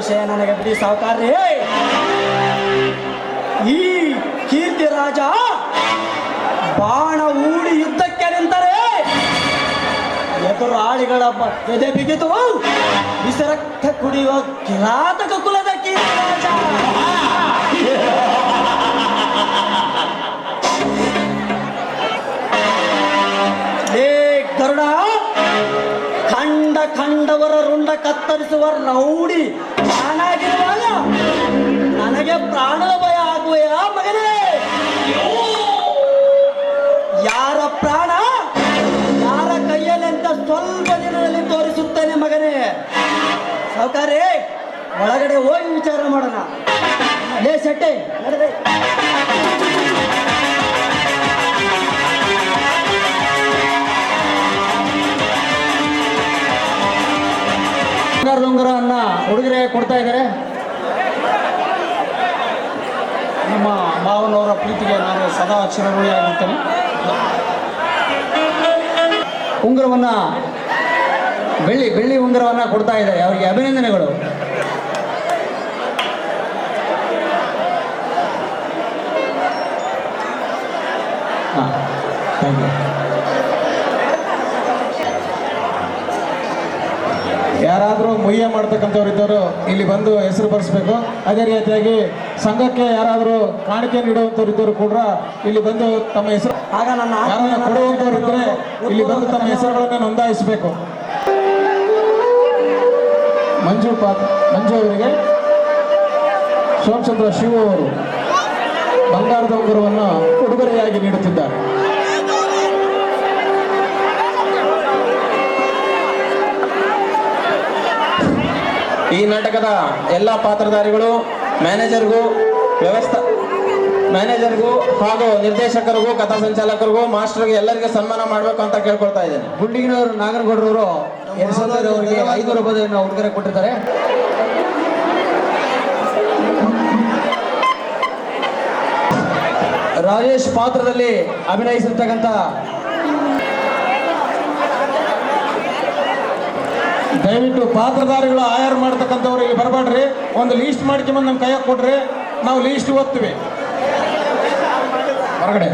ವಿಷಯ ನನಗೆ ಬಿಡಿ ಸಾವುಕಾರ್ರಿ. ಈ ಕೀರ್ತಿ ರಾಜ ಬಾಣ ಹೂಡಿ ಯುದ್ಧಕ್ಕೆ ನಿಂತರೆ ಎದುರಾಳಿಗಳ ಎದೆ ಬಿಗಿದು ವಿಸರಕ್ತ ಕುಡಿಯುವ ಕಿರಾತಕ ಕುಲದ ಕೀರ್ತಿ ರಾಜ. ಏ ಗರುಡ, ಖಂಡವರ ರುಂಡ ಕತ್ತರಿಸುವ ರೌಡಿ ನಾನಾಗಿರುವಾಗ ನನಗೆ ಪ್ರಾಣದ ಭಯ ಆಗುವೆಯಾ ಮಗನೇ? ಯಾರ ಪ್ರಾಣ ಯಾರ ಕೈಯಲ್ಲಿ ಅಂತ ಸ್ವಲ್ಪ ದಿನದಲ್ಲಿ ತೋರಿಸುತ್ತೇನೆ ಮಗನೇ. ಸಾವುಕಾರೇ, ಒಳಗಡೆ ಹೋಗಿ ವಿಚಾರ ಮಾಡೋಣ. ಲೇ ಸೆಟ್ಟೆ ನಡೆದೆ. ಉಂಗುರವನ್ನ ಹುಡುಗರೆ ಕೊಡ್ತಾ ಇದ್ದಾರೆ. ನಮ್ಮ ಮಾವನವರ ಪ್ರೀತಿಗೆ ನಾನು ಸದಾ ಚಿರಋಣಿಯಾಗಿರ್ತೇನೆ. ಉಂಗುರವನ್ನ ಬೆಳ್ಳಿ ಉಂಗುರವನ್ನ ಕೊಡ್ತಾ ಇದ್ದಾರೆ. ಅವರಿಗೆ ಅಭಿನಂದನೆಗಳು. Thank you. ಯಾರಾದರೂ ಮುಯ್ಯ ಮಾಡ್ತಕ್ಕಂಥವ್ರು ಇದ್ದವರು ಇಲ್ಲಿ ಬಂದು ಹೆಸರು ಬರೆಸ್ಬೇಕು. ಅದೇ ರೀತಿಯಾಗಿ ಸಂಘಕ್ಕೆ ಯಾರಾದರೂ ಕಾಣಿಕೆ ನೀಡುವಂಥವ್ರು ಇದ್ದವರು ಕೂಡ ಇಲ್ಲಿ ಬಂದು ತಮ್ಮ ಹೆಸರು ಆಗ ನನ್ನ ಯಾರನ್ನ ಕೊಡುವಂಥವ್ರು ಇದ್ದರೆ ಇಲ್ಲಿ ಬಂದು ತಮ್ಮ ಹೆಸರುಗಳನ್ನು ನೋಂದಾಯಿಸಬೇಕು. ಮಂಜು ಅವರಿಗೆ ಸೋಮಚಂದ್ರ ಶಿವ ಅವರು ಬಂಗಾರದ ಉಂಗುರವನ್ನು ಉಡುಗೊರೆಯಾಗಿ ನೀಡುತ್ತಿದ್ದಾರೆ. ಈ ನಾಟಕದ ಎಲ್ಲ ಪಾತ್ರಧಾರಿಗಳು ಮ್ಯಾನೇಜರ್ಗೂ ಹಾಗೂ ನಿರ್ದೇಶಕರಿಗೂ ಕಥಾ ಸಂಚಾಲಕರಿಗೂ ಮಾಸ್ಟರ್ಗೆ ಎಲ್ಲರಿಗೂ ಸನ್ಮಾನ ಮಾಡಬೇಕು ಅಂತ ಕೇಳ್ಕೊಳ್ತಾ ಇದ್ದೇನೆ. ಗುಂಡಿಗಿನವರು ನಾಗನಗೌಡರವರು ಅವರಿಗೆ 500 ರೂಪಾಯಿಯನ್ನು ಉಡುಗೊರೆ ಕೊಟ್ಟಿದ್ದಾರೆ. ರಾಜೇಶ್ ಪಾತ್ರದಲ್ಲಿ ಅಭಿನಯಿಸಿರ್ತಕ್ಕಂಥ ದಯವಿಟ್ಟು ಪಾತ್ರಧಾರಿಗಳು ಆಯಾರು ಮಾಡ್ತಕ್ಕಂಥವ್ರು ಇಲ್ಲಿ ಬರಬೇಡ್ರಿ. ಒಂದು ಲೀಸ್ಟ್ ಮಾಡ್ಕೊಂಬಂದು ನಮ್ಮ ಕೈಯಾಗ ಕೊಡ್ರಿ, ನಾವು ಲೀಸ್ಟ್ ಓದ್ತೀವಿ ಹೊರಗಡೆ.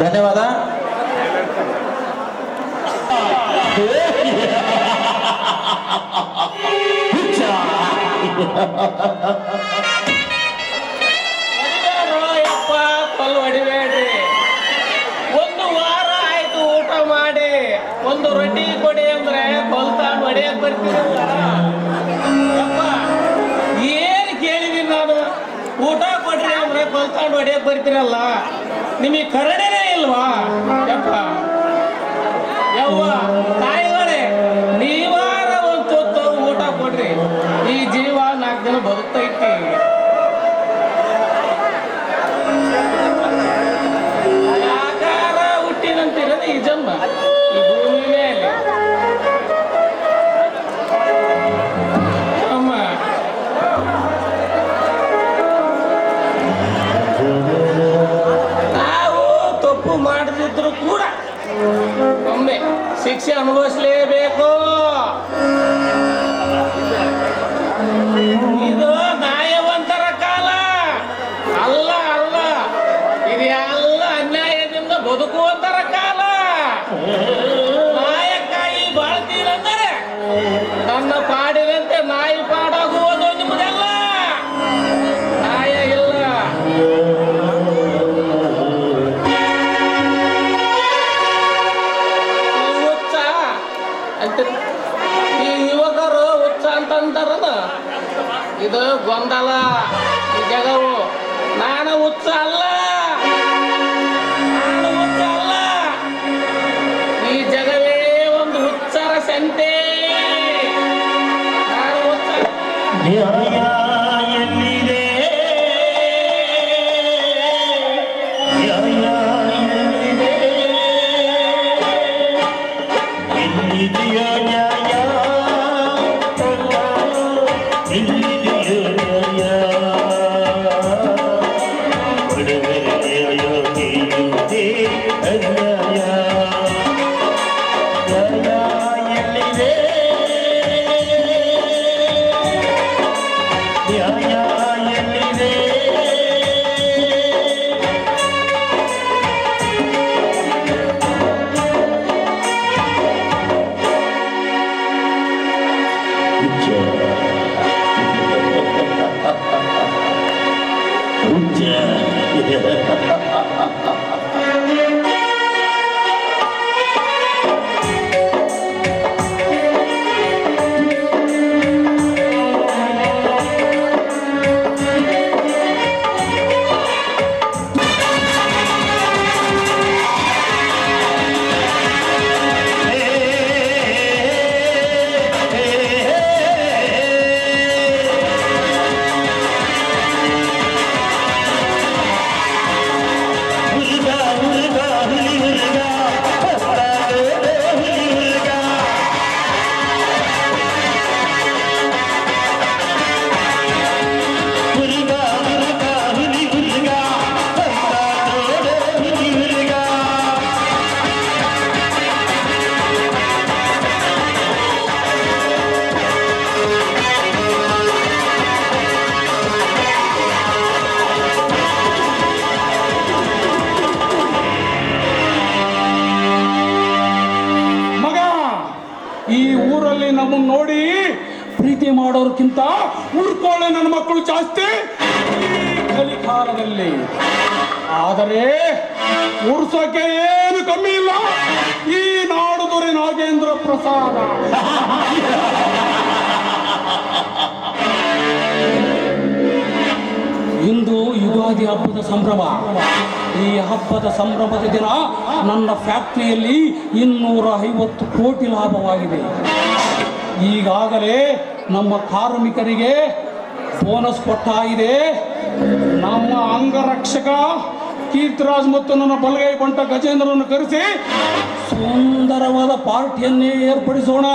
ಧನ್ಯವಾದ. ಹೊಡಿಬೇಡ್ರಿ. ಒಂದು ವಾರ ಆಯ್ತು ಊಟ ಮಾಡಿ, ಒಂದು ರೊಟ್ಟಿ ಕೊಡಿ ಅಂದ್ರೆ ಕೊಲ್ತಾಂಡ್ ಹೊಡೆಯಕ್ ಬರ್ತೀರಲ್ಲ. ಏನ್ ಕೇಳಿದೀನಿ ನಾನು? ಊಟ ಕೊಡ್ರಿ ಅಂದ್ರೆ ಕೊಲ್ತಾಂಡ್ ಹೊಡೆಯಕ್ ಬರ್ತೀರಲ್ಲ. ನಿಮಗೆ ಕರುಣೆನೇ ಇಲ್ವಾ ಯಪ್ಪ? ಯವ್ವ ತಾಯಿಗಳೇ, ನೀವಾರ ಒಂದು ತುತ್ತು ಊಟ ಕೊಡ್ರಿ. ಈ ಜೀವ 4 ದಿನ ಬದುಕ್ತೈತಿ. ಆಕಾರ ಹುಟ್ಟಿನಂತಿರೋದು ಈ ಜನ್ಮ, ಈ ಭೂಮಿ ಮೇಲೆ. ಅಮ್ಮ ನಾವು ತಪ್ಪು ಮಾಡದಿದ್ರು ಕೂಡ ಒಮ್ಮೆ ಶಿಕ್ಷೆ ಅನುಭವಿಸಲೇಬೇಕು. ಇದು ನ್ಯಾಯವಂತರ ಕಾಲ ಅಲ್ಲ. ಇದೆಲ್ಲ ಅನ್ಯಾಯದಿಂದ ಬದುಕುವಂತರ ಕಾಲ. ನಾಯಕ್ಕಾಗಿ ಬಾಳ್ತೀರಂದರೆ ನನ್ನ ಪಾಡಿನಂತೆ ನಾಯಿ ಪಾಡಾಗುವುದು ನಿಮಗೆಲ್ಲ ನ್ಯಾಯ ಇಲ್ಲ. ಹುಚ್ಚ ಅಂತ ಈ ಯುವಕರು ಹುಚ್ಚ ಅಂತಂತಾರಲ್ಲ, ಇದು ಗೊಂದಲ. ಈ ಜಗವು ನಾನು ಹುಚ್ಚ ಅಲ್ಲ. ಈ ಜಗವೇ ಒಂದು ಹುಚ್ಚರ ಸಂತೆ. ನಾನು ಹುಚ್ಚ Yeah. ಮಾಡೋರ್ಕಿಂತ ಉಳ್ಕೊಳ್ಳೆ ನನ್ನ ಮಕ್ಕಳು ಜಾಸ್ತಿ ಈ ಕಲಿಕಾಲದಲ್ಲಿ. ಆದರೆ ಉರ್ಸೋಕೆ ಏನು ಕಮ್ಮಿ ಇಲ್ಲ ಈ ನಾಡು ದೊರೆ ನಾಗೇಂದ್ರ ಪ್ರಸಾದ. ಇಂದು ಯುಗಾದಿ ಹಬ್ಬದ ಸಂಭ್ರಮ. ಈ ಹಬ್ಬದ ಸಂಭ್ರಮದ ದಿನ ನನ್ನ ಫ್ಯಾಕ್ಟರಿಯಲ್ಲಿ 250 ಕೋಟಿ ಲಾಭವಾಗಿದೆ. ಈಗಾಗಲೇ ನಮ್ಮ ಕಾರ್ಮಿಕರಿಗೆ ಬೋನಸ್ ಕೊಟ್ಟಾಗಿದೆ. ನಮ್ಮ ಅಂಗರಕ್ಷಕ ಕೀರ್ತಿರಾಜ್ ಮತ್ತು ನನ್ನ ಬಲಗೈ ಬಂಟ ಗಜೇಂದ್ರನನ್ನು ಕರೆಸಿ ಸುಂದರವಾದ ಪಾರ್ಟಿಯನ್ನೇ ಏರ್ಪಡಿಸೋಣ.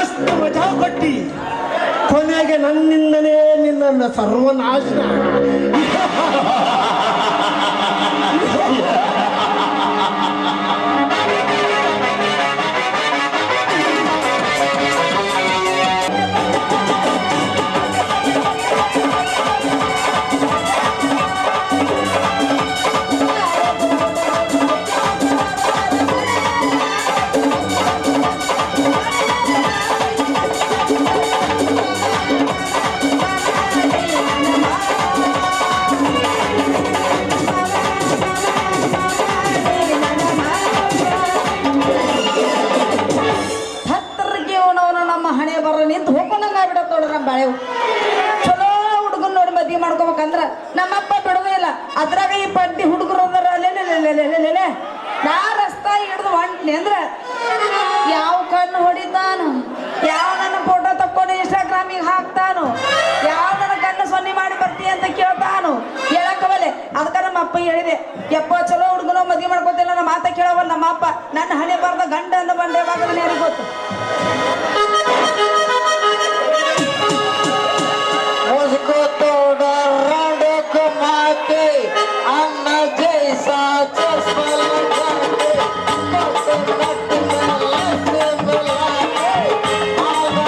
ಮಸ್ತ್ ಮಜಾ ಕೊಟ್ಟಿ ಕೊನೆಗೆ ನನ್ನಿಂದನೇ ನಿನ್ನನ್ನು ಸರ್ವನಾಶ. ಬಾಳೆವು ಚಲೋ ಹುಡುಗನ್ ನೋಡಿ ಮದ್ವಿ ಮಾಡ್ಕೋಬೇಕಂದ್ರ ನಮ್ಮಪ್ಪ ಬಿಡೋದೇ ಇಲ್ಲ. ಅದ್ರಾಗ ಈ ಬಡ್ಡಿ ಹುಡುಗರು ಅಂದ್ರ ಅಲ್ಲೇನೆ ನಾ ರಸ್ತಾ ಹಿಡಿದು ಹೊಂಟ್ನಿ ಅಂದ್ರ ಯಾವ ಕಣ್ಣು ಹೊಡಿತಾನು, ಯಾವ ನನ್ನ ಫೋಟೋ ತಕ್ಕೊಂಡು ಇನ್ಸ್ಟಾಗ್ರಾಮಿಗೆ ಹಾಕ್ತಾನು, ಯಾವ ನನ್ನ ಕಣ್ಣು ಸೊನ್ನೆ ಮಾಡಿ ಬರ್ತಿ ಅಂತ ಕೇಳ್ತಾನು, ಹೇಳಕ್ಕವಲೆ. ಅದಕ್ಕ ನಮ್ಮ ಅಪ್ಪ ಹೇಳಿದೆ, ಯಪ್ಪ ಚಲೋ ಹುಡುಗನ ಮದ್ವಿ ಮಾಡ್ಕೋತಿಲ್ಲ, ನಮ್ಮ ಮಾತ ಕೇಳವಲ್ಲ ನಮ್ಮ ಅಪ್ಪ. ನನ್ನ ಹಣೆ ಬರ್ದ ಗಂಡ ಅಂದ ಬಂಡೆ ಬಾಗದ ಯಾರಿಗೆ ಗೊತ್ತು. मुझको तो राडो कमाते अन्ना जैसा चश्मा लगाते कसमत में लसे मिलाते आगा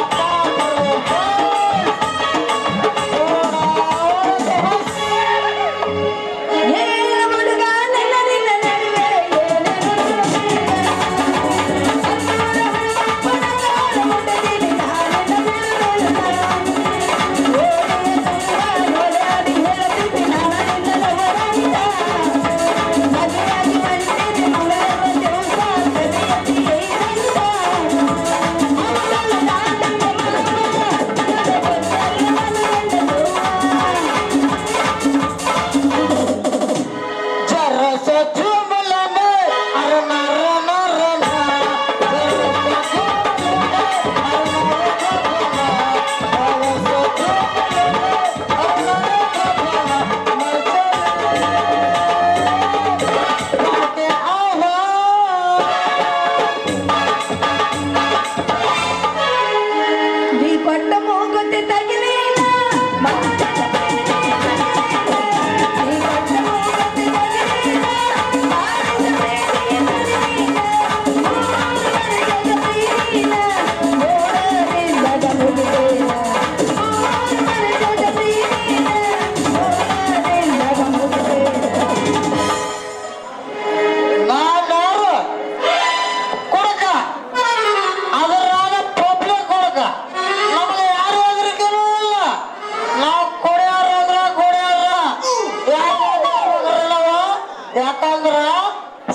ಯಾಕಂದ್ರ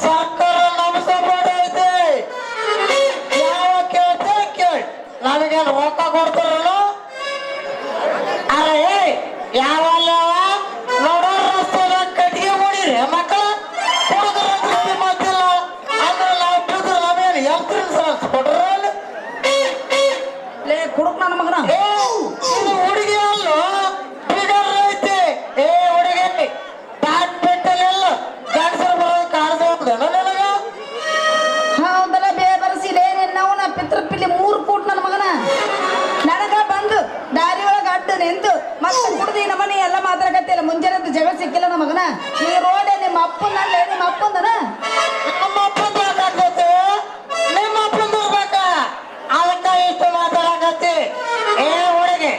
ಸರ್ಕಾರ ನಮ್ಮ ಸಪೋರ್ಟ್ ಐತಿ. ಯಾವ ಕೇಳ್ತೆ ಕೇಳಿ ನಮಗೇನು ರೊಕ್ಕ ಕೊಡ್ತಾರಲ್ಲ. ಅರೆ ಯಾವಲ್ಲ ನೋಡೋ ರಸ್ತೆದಾಗ ಕಟ್ಟಿಗೆ ಹೊಡಿರಿ ಮಕ್ಕಳ ಹುಡುಗರ ದೃಷ್ಟಿ ಮಾತಿಲ್ಲ ಅಂದ್ರೆ ನಾವು ಬಿದ್ರು ನಾವೇನು ಹೆಲ್ತ್ ಇನ್ಸೂರೆನ್ಸ್ ಕೊಡ್ರಲ್ಲ. ಲೇ ಕುಡುಕ್ ನನ್ನ ಮಗನ ಇದು ಹುಡುಗಿ ಅಲ್ಲ ಬಿಡರ್ ಐತಿ. ಏ ಹುಡುಗಿ ಪ್ಯಾಟ್ ಪೆಟ್ಟಲೆಲ್ಲ ಗಂಡಸರು ಬರೋದು ಕಾಣಿಸೋಗ್ದನ ನನಗ. ಹೌದಲ್ಲ ಬೇಬರಸಿಲೇ ನಿನ್ನವನ ಪಿತೃಪಿಲಿ 3 ಕೂಟ್ ನನ್ನ ಮಗನ. ನನಗ ಬಂದು ದಾರಿ ಒಳಗೆ ಅಡ್ಡ ನಿಂತು ಮತ್ತೆ ಕುಡ್ದು ನಮ್ಮ ಮನೆ ಎಲ್ಲ ಮಾತಾಡಕತ್ತಿಲ್ಲ. ಮುಂಜಾನೆ ಜಗ ಸಿಕ್ಕಿಲ್ಲ ನಮ್ಮ ಮಗನ. ಈ ರೋಡೆ ನಿಮ್ಮ ಅಪ್ಪನಲ್ಲೇ, ನಿಮ್ಮ ಅಪ್ಪಂದನ ನಮ್ಮ ಅಪ್ಪಂದ ಯಾಕಾಗ್ತೈತೆ? ನಿಮ್ಮ ಅಪ್ಪಂದ ಇರ್ಬೇಕ. ಅದಕ್ಕ ಇಷ್ಟು ಮಾತಾಡಕತ್ತಿ. ಏ ಹುಡುಗಿ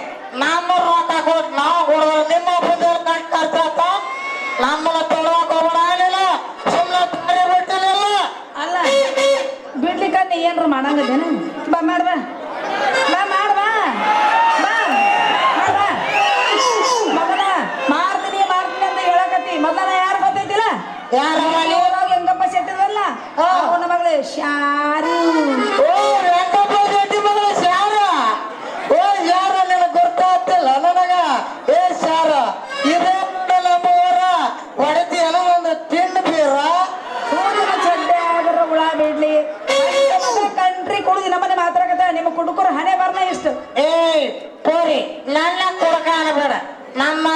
ನಮ್ಮ ರೊಕ್ಕ ಕೊಟ್ಟು ನಾವು ಕೊಡೋದು ನಿಮ್ಮ ಅಪ್ಪಂದ ಖರ್ಚಾತ. ನಮ್ಮನ್ನ ತೊಡೋಕ್ ಹೋಗ್ಬೇಡ ಏನಿಲ್ಲ. ಸುಮ್ಮನೆ ತಾರಿ ಬಿಟ್ಟಿಲ್ಲ. ಅಲ್ಲ ಬಿಡ್ಲಿಕ್ಕ ನೀ ಏನ್ರ ಮಾಡಂಗದೇನು? ಬಾ ಮಾಡ್ಬಾ, ಬಾ ಮಾಡ್ಬಾ, ಬಾ ಮಾಡ್ಬಾ ಮಗನ. ಮಾಡ್ತೀನಿ ಮಾಡ್ತೀನಿ ಅಂತ ಹೇಳಕತ್ತಿ. ಮೊದಲ ಯಾರು ಗೊತ್ತೈತಿಲ್ಲ? ಊರಾಗ ಹೆಂಗಪ್ಪ ಶೆಟ್ಟಿದ್ವಲ್ಲ ಅವನ ಮಗಳು ಶಾರು. ಓ ವೆಂಕಪ್ಪ ಶೆಟ್ಟಿ ಮಗಳ ಶಾರ. ಓ ಯಾರ ನಿನಗೆ ಗೊತ್ತಾಗ್ತಿಲ್ಲ ನನಗ. ಏ ಶಾರ ಇದೇ ನಮ್ಮೂರ ಹೊಡೆತಿ ಏನೋ ಒಂದು ತಿಂಡಿ ಬೀರ. ಸೂರ್ಯನ ಚಡ್ಡೆ ಆಗರ ಹುಳ ಬಿಡ್ಲಿ ಕಂಟ್ರಿ ಕುಡಿದು ನಮ್ಮನೆ ಮಾತಾಡಕತ್ತ. ನಿಮ್ಮ ಕುಡುಕರು ಹಣೆ ಬರ್ನ ಇಷ್ಟು. ಏಯ್ ಪೋರಿ ನನ್ನ ಕುಡಕ ಅನ್ಬೇಡ. ನಮ್ಮ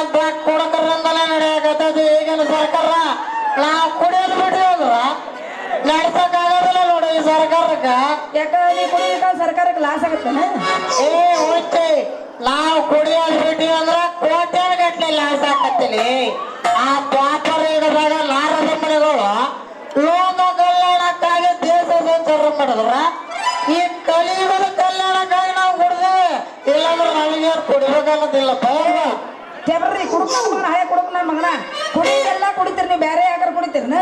ಕುಡಕರಿಂದಲೇ ನಡೆಯಕತ್ತದು ಈಗಿನ ಸರ್ಕಾರ. ನಾವು ಕುಡಿಯೋದು ಬಿಟ್ಟು ಅಂದ್ರ ನಡ್ಸಕ್ ಆಗೋದಿಲ್ಲ ನೋಡು. ಈ ಸರ್ಕಾರಕ್ಕ ಯಾಕ ನೀ ಕುಡಿಬೇಕ ಸರ್ಕಾರಕ್ಕೆ ಲಾಸ್ ಆಗತ್ತೇನ ಏ ಹೋಯ್ತೆ ನಾವು ಕುಡಿಯೋದು ಬಿಟ್ಟಿವಿ ಅಂದ್ರ ಕೋಟ್ಯಾನ ಗಟ್ಲೆ ಲಾಸ್ ಆಕತ್ತಿಲಿ ಆ ದ್ವಾಪರ ಯುಗದಾಗ ನಾರದ ಮನೆಗಳು ಲೋಕ ಕಲ್ಯಾಣಕ್ಕಾಗಿ ದೇಶ ಸಂಚಾರ ಮಾಡಿದ್ರ ಈ ಕಲಿಯುಗದ ಕಲ್ಯಾಣಕ್ಕಾಗಿ ನಾವು ಕುಡ್ದೇವೆ ಇಲ್ಲಾಂದ್ರೆ ನಮಗೆ ಕುಡಿಬೇಕನ್ನೋದಿಲ್ಲಪ್ಪ ಕೆಬ್ರಿ ಕುಡುಕ ಮಗನ ಹಳೆ ಕುಡುಕ ನನ್ನ ಮಗನ ಕುಡಿದೆಲ್ಲ ಕುಡಿತೀರಿ ನೀವು ಬೇರೆ ಯಾಕಾರ ಕುಡಿತೀರನ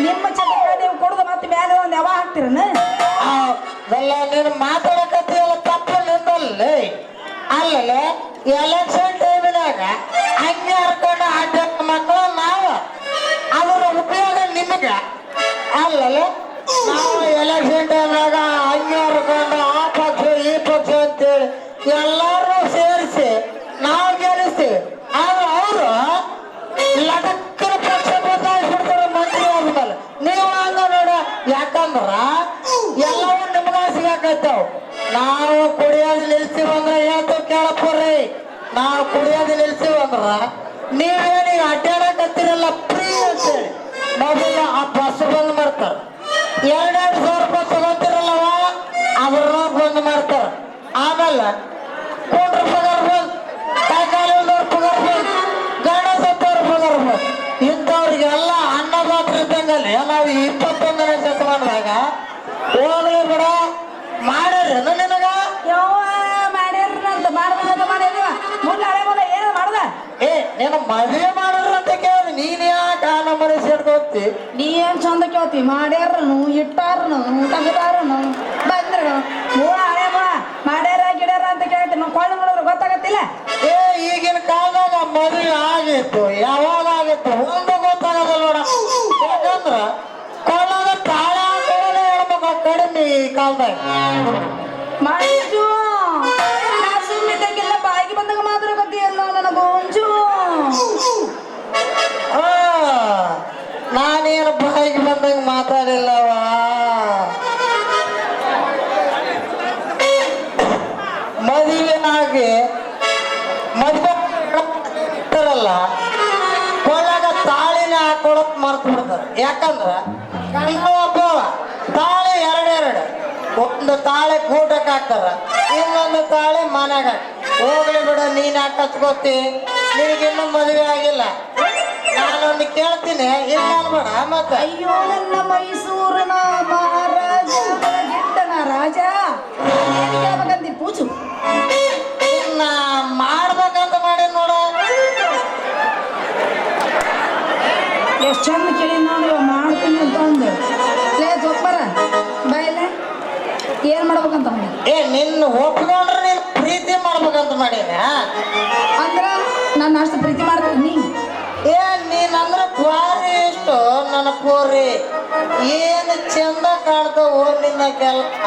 ನಿಮ್ಮ ಚಟಕ ನೀವು ಕುಡ್ದು ಮತ್ತೆ ಮೇಲೆ ಒಂದು ಯಾವ ಹಾಕ್ತಿರನ ಅದೆಲ್ಲ ನೀನು ಮಾತಾಡಕತ್ತೀವಲ್ಲ ತಪ್ಪು ನಿಂದಲ್ಲಿ ಅಲ್ಲೇ ಎಲೆಕ್ಷನ್ ಟೈಮಿನಾಗ ಹಂಗೆ ಹರ್ಕೊಂಡು ಆಟ ಮಕ್ಕಳು ನಾವು ಅದರ ಉಪಯೋಗ ನಿಮಗೆ ಅಲ್ಲೇ ನಾವು ಎಲೆಕ್ಷನ್ ಟೈಮ್ನಾಗ ಹಂಗೆ ಹರ್ಕೊಂಡು ಆ ಪಕ್ಷ ಈ ಪಕ್ಷ ಅಂತೇಳಿ ಎಲ್ಲರೂ ಸೇರಿಸಿ ನಾವು ಗೆಲ್ಲಿಸ್ತೀವಿ ಆದ್ರೆ ಅವರು ಲಟಕ್ಕನ ಪಕ್ಷ ಬದಲಾಯಿಸ್ಬಿಡ್ತಾರೆ ಮಂತ್ರಿ ಆದ್ಮೇಲೆ ನೀವು ಹಂಗ ನೋಡ ಯಾಕಂದ್ರ ಎಲ್ಲವೂ ನಿಮ್ಗ ಸಿಗಾಕೈತಾವ ನಾವು ಕುಡಿಯೋದು ನಿಲ್ಸಿವ ಅಂದ್ರೆ ಹೇಳ್ತೇವೆ ಕೇಳಪ್ಪರಿ ನಾವು ಕುಡಿಯೋದು ನಿಲ್ಸಿವ ಅಂದ್ರ ನೀವೇನೀಗ ಅಡ್ಡಾಡಕತ್ತೀರಲ್ಲ ಫ್ರೀ ಅಂತೇಳಿ ಮೊದಲ ಆ ಬಸ್ ಬಂದ್ ಮಾಡ್ತಾರ 2,000 ರೂಪಾಯಿ ತಗೋತಿರಲ್ಲವ ಅದ್ರ ಬಂದ್ ಮಾಡ್ತಾರ ಆಮೇಲೆ ಕೋಟಿ ಪಗಾರ ಬಂದ್ ಕಾಯಿಕಾಲಿದವ್ರ ಪಗಾರ ಬಂದ್ ಗಂಡ ಸತ್ತವ್ರ ಪಗಾರ ಬಂದ್ ಇಂಥವ್ರಿಗೆಲ್ಲ ಅನ್ನದಾತ್ರ ಇದ್ದಂಗಲ್ಲಿ ನಾವು 21ನೇ ಶತಮಾನದಾಗ ಹೋಗ್ಲಿ ಬಿಡ ಮಾಡ್ಯಾರೇನು ನಿನಗ ಯಾವ ಮಾಡ್ಯಾರಂತ ಮಾಡಿದೀವ ಮುಂದೆ ಹಳೆ ಮುಂದೆ ಏನು ಮಾಡ್ದ ಏ ನೀನು ಮದುವೆ ಮಾಡಿದ್ರ ಅಂತ ಕೇಳಿ ನೀನ್ ಯಾಕೆ ಆ ನಮ್ಮನೆ ಸೇರ್ಕೋತಿ ನೀ ಏನ್ ಚಂದ ಕೇಳ್ತಿ ಮಾಡ್ಯಾರನು ಇಟ್ಟಾರನು ತಗದಾರನು ಬಂದ್ರು ಮೂಳ ಹಳೆ ಮೂಳ ಮಾಡ್ಯಾರ ಗಿಡ್ಯಾರ ಅಂತ ಕೇಳ್ತಿ ನಾವು ಕೊಳ್ಳ ನೋಡಿದ್ರೆ ಗೊತ್ತಾಗತ್ತಿಲ್ಲ ಏ ಈಗಿನ ಕಾಲದಾಗ ಮದುವೆ ಆಗಿತ್ತು ಯಾವಾಗ ಆಗಿತ್ತು ಒಂದು ಗೊತ್ತಾಗಲ್ಲ ನೋಡ ಯಾಕಂದ್ರ ಕೊಳ್ಳದ ತಾಳ ಹಾಕೊಳ್ಳೆ ಹೇಳ್ಬೇಕು ಕಡಿಮೆ ಈ ಕಾಲದಾಗ ಮಂಜು ನಾ ಸುಮ್ಮಿದ್ದಾಗೆಲ್ಲ ಬಾಯಿಗೆ ಬಂದಾಗ ಮಾತ್ರ ಗೊತ್ತಿಲ್ಲ ನನಗೆ ಮಂಜು ನಾನೇನು ಬಾಯಿಗೆ ಬಂದಂಗ ಮಾತಾಡಿಲ್ಲವ ಮದುವೆನಾಗಿ ಮದುವೆಲ್ಲ ಕೊಳ್ಳಾಗ ತಾಳಿನ ಹಾಕೊಳಕ್ ಮರ್ತು ಬಿಡ್ತಾರೆ ಯಾಕಂದ್ರ ಒಬ್ಬವ ತಾಳಿ ಎರಡೆರಡು ಒಂದು ತಾಳಿ ಗೂಟಕ್ಕೆ ಹಾಕ್ತಾರ ಇನ್ನೊಂದು ತಾಳಿ ಮನೆಗೆ ಹೋಗ್ಲಿ ಬಿಡ ನೀನ್ ಯಾಕೆ ಹಚ್ಕೋತಿ ನಿನಗಿನ್ನೂ ಮದುವೆ ಆಗಿಲ್ಲ ನಾನೊಂದು ಕೇಳ್ತೀನಿ ಇಲ್ಲ ಅನ್ಬೇಡ ಮತ್ತೆ ಅಯ್ಯೋ ನನ್ನ ಮೈಸೂರಿನ ಮಹಾರಾಜ ಗಿಡ್ಡನ ರಾಜ ಹೇಳ್ಬೇಕಂತಿ ಪೂಜು ಇನ್ನ ಮಾಡ್ಬೇಕಂತ ಮಾಡಿ ನೋಡ ಎಷ್ಟು ಚಂದ ಕೇಳಿ ನೋಡಿ ಮಾಡ್ತೀನಿ ಅಂತ ಅಂದು ಲೇ ಜೊಪ್ಪರ ಬಾಯಿಲ್ಲ ಏನ್ ಮಾಡ್ಬೇಕಂತ ಏ ನಿನ್ನ ಒಪ್ಕೊಂಡ್ರೆ ನೀನ್ ಪ್ರೀತಿ ಮಾಡ್ಬೇಕಂತ ಮಾಡೀನಿ ಅಂದ್ರ ನಾನು ಅಷ್ಟು ಪ್ರೀತಿ ಮಾಡ್ತೀನಿ ಏ ನೀನಂದ್ರ ಭಾರಿ ಇಷ್ಟು ನನ್ನ ಪೋರಿ ಏನು ಚಂದ ಕಾಣ್ತಾವ ನಿನ್ನ ಕೆಲಸ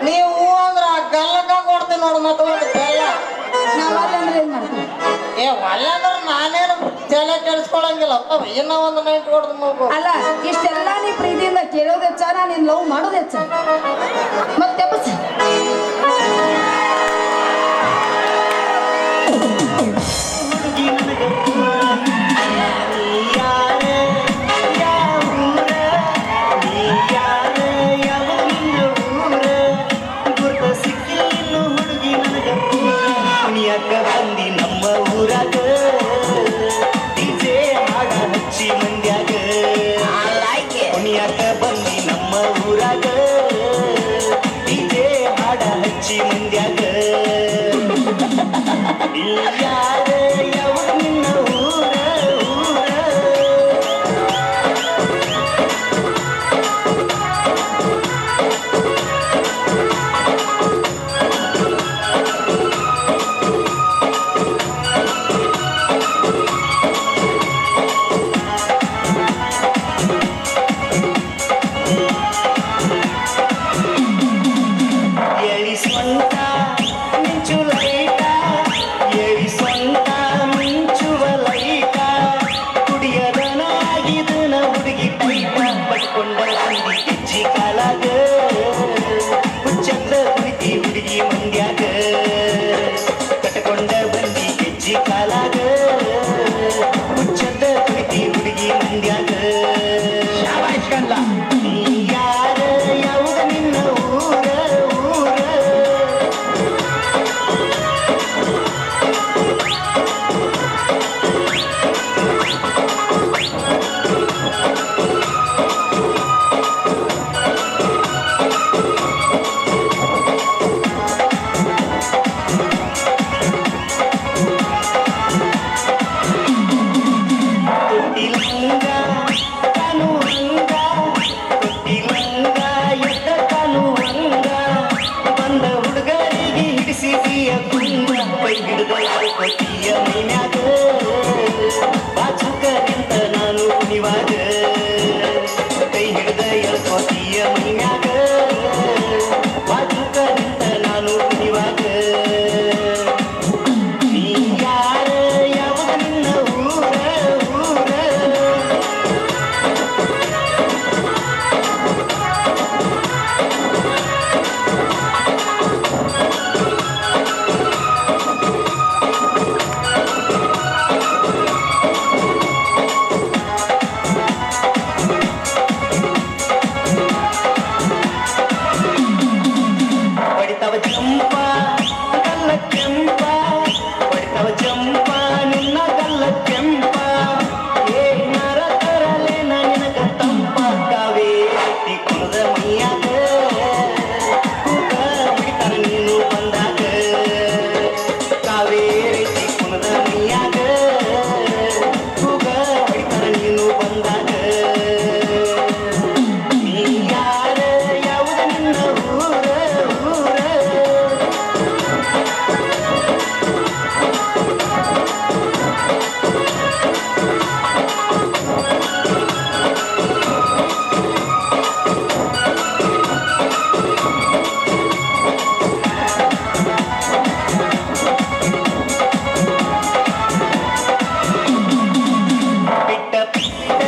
ನೀವು ಅಂದ್ರ ಆ ಗಲ್ಲಕ ಕೊಡ್ತೀನಿ ನೋಡು ಮತ್ತೆ ಒಂದು ಬೆಲ್ಲ ನಾವು ಅಲ್ಲಂದ್ರೆ ಏನ್ ಮಾಡ್ತೀವಿ ಏ ಒಳ್ಳೆ ಅಂದ್ರೆ ನಾನೇನು ತಲೆ ಕೆಡಿಸ್ಕೊಳಂಗಿಲ್ಲ ಇನ್ನೂ ಒಂದು ನೈಟ್ ಹೊಡೆದು ಮಗು ಅಲ್ಲ ಇಷ್ಟೆಲ್ಲ ನೀ ಪ್ರೀತಿಯಿಂದ ಕೇಳೋದು ಹೆಚ್ಚ ನಾನು ನಿನ್ ಲವ್ ಮಾಡೋದು ಹೆಚ್ಚ ಮತ್ತೆ ಬಸ್ ಬಂದಿ ನಮ್ಮ ಊರಾಗ ಡಿಜೆ ಹಾಡ ಹಚ್ಚಿ ಮಂದ್ಯಾಗ ಕುಣಿಯಾಕ ಬಂದಿ ನಮ್ಮ ಊರಾಗ ಡಿಜೆ ಹಾಡ ಹಚ್ಚಿ ಮಂದ್ಯಾಗ ಯಾರ ಯಾವ ನಿನ್ನ ಊರ ಎಳಿ ಸ್ವಂತ ಮಿಂಚು ಲೈಟ ಎಳಿ ಸ್ವಂತ ಊರಾಗ ನೀ ಯಾರ ಯಾವಾಗ ನಿನ್ನ ಊರ ಊರ ಹೊಡಿತಾವ ಚಂಪ ಗಲ್ಲ ಕೆಂಪ ಹೊಡಿತಾವ ಚಂಪ ನಿನ್ನ ಗಲ್ಲ ಕೆಂಪ ಏನಾರ ತರಲೇನ ನಿನಗ ತಂಪ ಕಾವೇರಿ ಕುಣದ ಮೈಯಾಗ ಕೂಗ ಹೊಡಿತಾರ ನೀನು ಬಂದಾಗ ಕಾವೇರಿ ಕುಣದ ಮೈಯಾಗ ಕೂಗ ಹೊಡಿತಾರ ನೀನು ಬಂದಾಗ ನೀ ಯಾರ ಯಾವುದು ನಿನ್ನ ಊರ ಊರ ಪಿಟ್ಟ ಪಿಟ್ಟ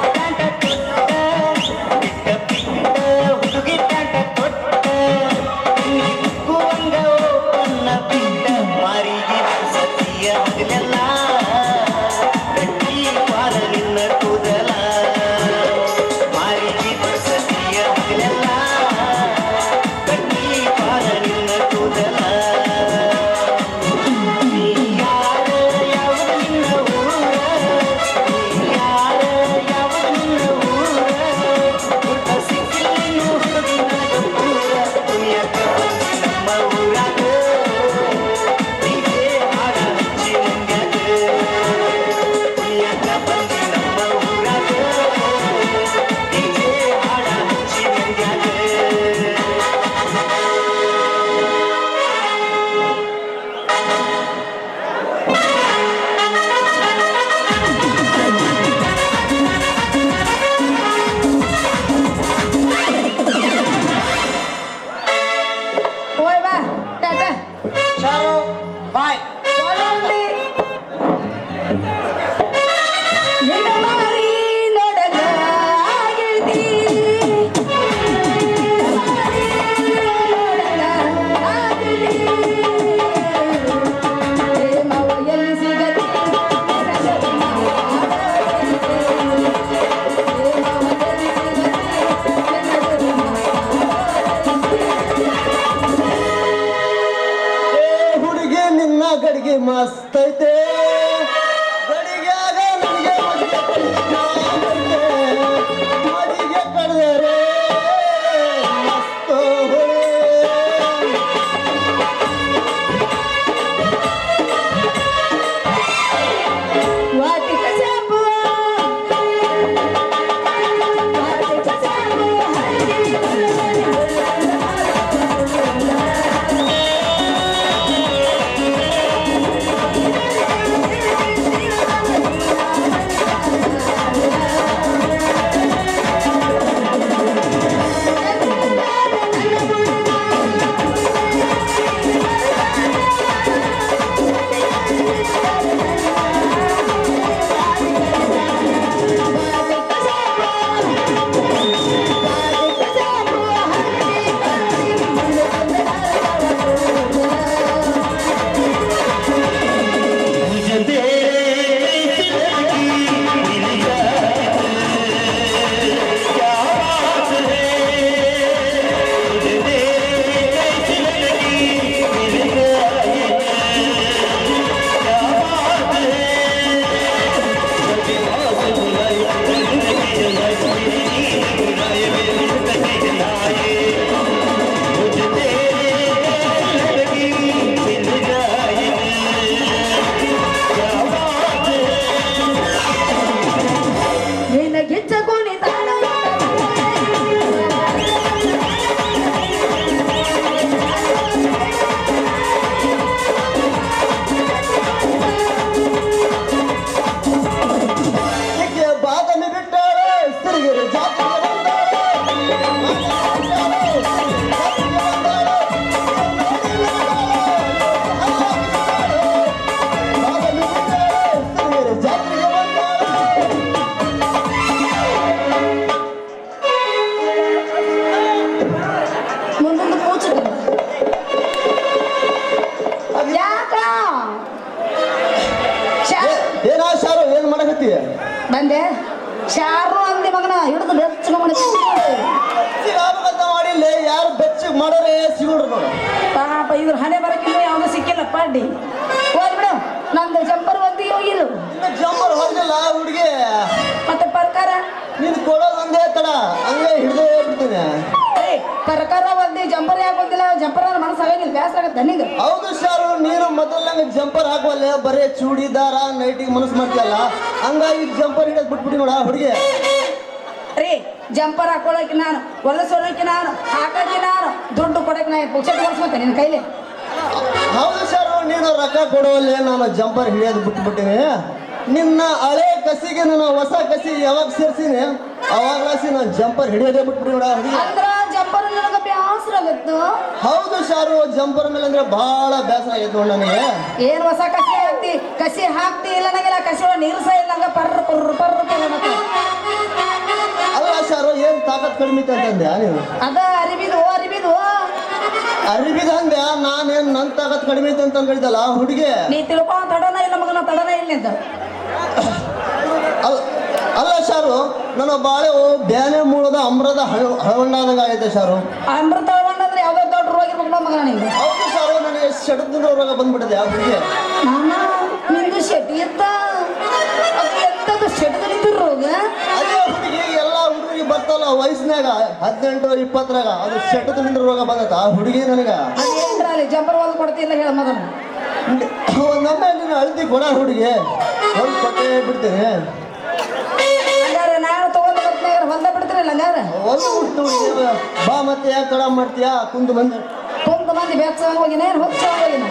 ಟ್ಯಾಂಟ ತೊಟ್ಟ ಪಿಟ್ಟ ಪಿಟ್ಟ ಹುಡುಗಿ ಟ್ಯಾಂಟ ತೊಟ್ಟ ಕುವಂಗ ಓಪನ್ನ ಪಿಟ್ಟ ಮಾರಿಗೆ ಸತಿಯ ಹಗಲೆಲ್ಲ ಗಟ್ಟಿ ಪಾಲ ನಿನ್ನ ಕೂದಲ ಮಾರಿಗೆ ಸತಿಯ ಹಗಲೆಲ್ಲ ಗಟ್ಟಿ ಪಾಲ ನಿನ್ನ ಕೂದಲ ನೀ ಯಾರ ಯಾವುದು ನಿನ್ನ ಊರ ನೀ ಯಾರ ಯಾವುದು ನಿನ್ನ ಊರ ಗುಡ್ಡ ಸಿಕ್ಕಿಲ್ಲ ಇನ್ನು ಹುಡುಗಿ ನನಗ ಪೂರ ದುನಿಯಾಕ ಬಂದಿ ನಮ್ಮ ಊರಾಗ ಡಿಜೆ ಹಾಡ ಹಚ್ಚಿ ಮಂಡ್ಯಾಗ ದುನಿಯಾಕ ಬಂದಿ ನಮ್ಮ ಊರಾಗ ಡಿಜೆ ಹಾಡ ಹಚ್ಚಿ ಮಂಡ್ಯಾಗ ಓಯ್ ಬಾ ಟಾಟಾ ಚಾಲು ಬಾಯ್ ಒಳ್ಳೆ ನಿನ್ನ ಮಾರಿ ನೋಡಗ ಗೆಳತಿ ಮಾರಿ ನೋಡಗ ಗೆಳತಿ ಪ್ರೇಮವು ಎಲ್ಲಿ ಸಿಗತಿ ಹುಡುಗಿ ನಿನ್ನ ಗಡಿಗೆ ಮಸ್ತ್ ಐತೆ ಗಡಿಗ್ಯಾಗ ನನಗೆ ಮಡಿಗೆ ಕಡ್ದರೆ ಮಸ್ತ್ ಹೊಳೆ. ವಾಟಿಕ ಶಾಂಪು ವಾಟಿಕ ಶಾಂಪು ಹರಿದಿ ಹುಡುಗಿ ಬಂದೆ ಶಾರು ಅಂದೆ ಮಗನ ಹಿಡಿದು ಬೆಚ್ಚಗಮನ ಸಿಗಾಬೇಕಂತ ಮಾಡಿಲ್ಲ ಯಾರು ಬೆಚ್ಚಗೆ ಮಾಡೋರೇ ಸಿಗೋಡ್ರು ನೋಡು ಪಾಪ ಇದ್ರ ಹಣೆ ಬರಕಿಲ್ಲ ಯಾವ್ದು ಸಿಕ್ಕಿಲ್ಲ ಪಾಡಿ ಹೋದ್ ಬಿಡು ನಂದು ಜಂಪರ್ ಒದ್ದಿ ಹೋಗಿರು ಇನ್ನು ಜಂಪರ್ ಹೊರಗಿಲ್ಲ ಹುಡುಗಿ ಮತ್ತೆ ಪರ್ಕಾರ ನೀನು ಕೊಡೋದು ಒಂದೇ ತಡ ಹಂಗೆ ಹಿಡಿದೇ ಬಿಡ್ತೀನಿ ಪರ್ಕಾರ ಒದ್ದಿ ಜಂಪರ್ ಯಾಕೆ ಬಂದಿಲ್ಲ ಜಂಪರ್ ಅಂದ್ರೆ ಮನಸ್ಸಾಗಿಲ್ಲ ಬೇಸರ ಆಗತ್ತೆ ನಿಂಗೆ ಹೌದು ಶಾರು ನೀನು ಮೊದಲಂಗೆ ಜಂಪರ್ ಹಾಕುವಲ್ಲೇ ಬರೀ ಚೂಡಿದಾರ ನೈಟಿಗೆ ಮನಸ್ಸು ಮಾಡ್ತೀಯಲ್ಲ ಹಂಗಾಗಿ ಜಂಪರ್ ಹಿಡಿಯೋದು ಬಿಟ್ಬಿಡಿ ನೋಡ ಹುಡುಗಿ ರೀ ಜಂಪರ್ ಹಾಕೊಳಕ್ಕೆ ನಾನು ಹೊಲಸೊಳಕ್ಕೆ ನಾನು ಹಾಕಕ್ಕೆ ನಾನು ದುಡ್ಡು ಕೊಡಕ್ಕೆ ನಾನು ಪುಕ್ಷಕ್ಕೆ ಹೊಲ್ಸ್ಕೊತೆ ನಿನ್ನ ಕೈಲಿ ಹೌದು ಶಾರು ನೀನು ರೊಕ್ಕ ಕೊಡುವಲ್ಲೇ ನಾನು ಜಂಪರ್ ಹಿಡಿಯೋದು ಬಿಟ್ಬಿಟ್ಟಿನಿ ನಿನ್ನ ಹಳೆ ಕಸಿಗೆ ನಾನು ಹೊಸ ಕಸಿ ಯಾವಾಗ ಸೇರ್ಸಿನಿ ಅವಾಗ್ಲಾಸಿ ನಾನು ಜಂಪರ್ ಹಿಡಿಯೋದೇ ಬಿಟ್ಬಿಡಿ ನೋಡ ಹುಡುಗಿ ಅಂದ್ರ ಜಂಪರ್ ನನಗೆ ಬೇಸರ ಆಗತ್ತು ಹೌದು ಶಾರು ಜಂಪರ್ ಮೇಲೆ ಅಂದ್ರೆ ಬಹಳ ಬೇಸರ ಆಗೈತೆ ನೋಡಿ ನನಗೆ ಏನ್ ಹೊಸ ಕಸಿ ಹಾಕ್ತಿ ಇಲ್ಲ ನನಗೆಲ್ಲ ಕಸಿ ಒಳಗೆ ನೀರು ಸಹ ಇಲ್ಲ ಹಂಗ ಪರ್ರ ಪರ್ರ ಪರ್ರ ಪರ್ರ ಅನ್ನತ್ತೆ. ಅಲ್ಲ ಶಾರು ಏನ್ ತಾಕತ್ ಕಡಿಮೆ ಐತೆ ಅಂತಂದ್ಯಾ ನೀವು ಅದ ಅರಿಬಿದು ಅರಿವಿದ ಹಂಗ ನಾನೇನ್ ನನ್ ತಾಕತ್ ಕಡಿಮೆ ಐತೆ ಅಂತ ಅನ್ಕೊಂಡಿದ್ದಲ್ಲ ಹುಡುಗಿ ನೀ ತಿಳ್ಕೊ ತಡನ ಇಲ್ಲ ಮಗನ ತಡನ ಇಲ್ಲ ಅಂತ ಅಲ್ಲ ಶಾರು ನನ್ನ ಬಾಳೆ ಬ್ಯಾನೆ ಮೂಲದ ಅಮೃತ ಹಳವಣ್ಣಾದಂಗ ಆಗೈತೆ ಶಾರು ಅಮೃತ ಅಂದ್ರೆ ಯಾವ್ದೋ ದೊಡ್ಡ ರೋಗ ಇರ್ಬೇಕು ಮಗನ ನಿಂಗೆ ಹೌದು ಶಾರು ನನಗೆ ಶೆಡದಿಂದ ರೋಗ ಬಂದ್ಬಿಟ್ಟಿದೆ ಆ ಹುಡುಗಿ ನಿಂದು ಶೆಟಿ ಇತ್ತ ಅದು ಎಂತದು ಶೆಟದಲ್ಲಿ ರೋಗ ಅದೇ ಹುಡುಗಿ ಎಲ್ಲಾ ಹುಡುಗಿ ಬರ್ತಲ್ಲ ವಯಸ್ಸಿನಾಗ 18-20 ಅದು ಶೆಟದಿಂದ ರೋಗ ಬಂದತ್ತ ಆ ಹುಡುಗಿ ನನಗ ಅದೇನ್ರಲ್ಲಿ ಜಂಪರ್ ಹೊಲ್ದು ಕೊಡ್ತಿಲ್ಲ ಹೇಳ ಮೊದಲು ನಮ್ಮ ನೀನು ಅಳ್ತಿ ಕೊಡ ಹುಡುಗಿ ಹೊಲ್ ಕೊಟ್ಟೆ ಬಿಡ್ತೀನಿ ಹಂಗಾರೆ ನಾನು ತಗೊಂಡು ಬರ್ತೀನಿ ಹೊಲ್ದ ಬಿಡ್ತೀರಲ್ಲ ಹಂಗಾರೆ ಒಂದು ಹುಟ್ಟು ಬಾ ಮತ್ತೆ ಯಾಕೆ ಕಡ ಮಾಡ್ತೀಯಾ ಕುಂದು ಬಂದು ಕುಂತ ಮಂದಿ ಬೆಚ್ಚ ಹೋಗಿನ ಏನು ಹೊಚ್ಚ ಹೋಗಿನ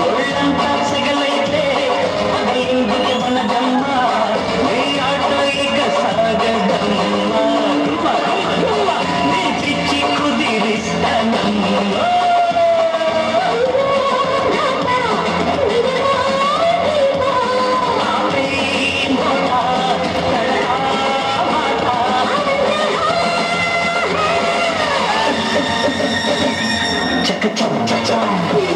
ಒಳ್ಳಂತ ಸಿಗಲೈತೆ ಇಂದಿಗೆ ಮನದಮ್ಮ ಆಟ ಈಗ ಸಾಗದಮ್ಮ ನೀ ಬಿಚ್ಚಿ ಕುದಿರಿಸ್ತ ನಮ್ಮ Chaka chaka chaka.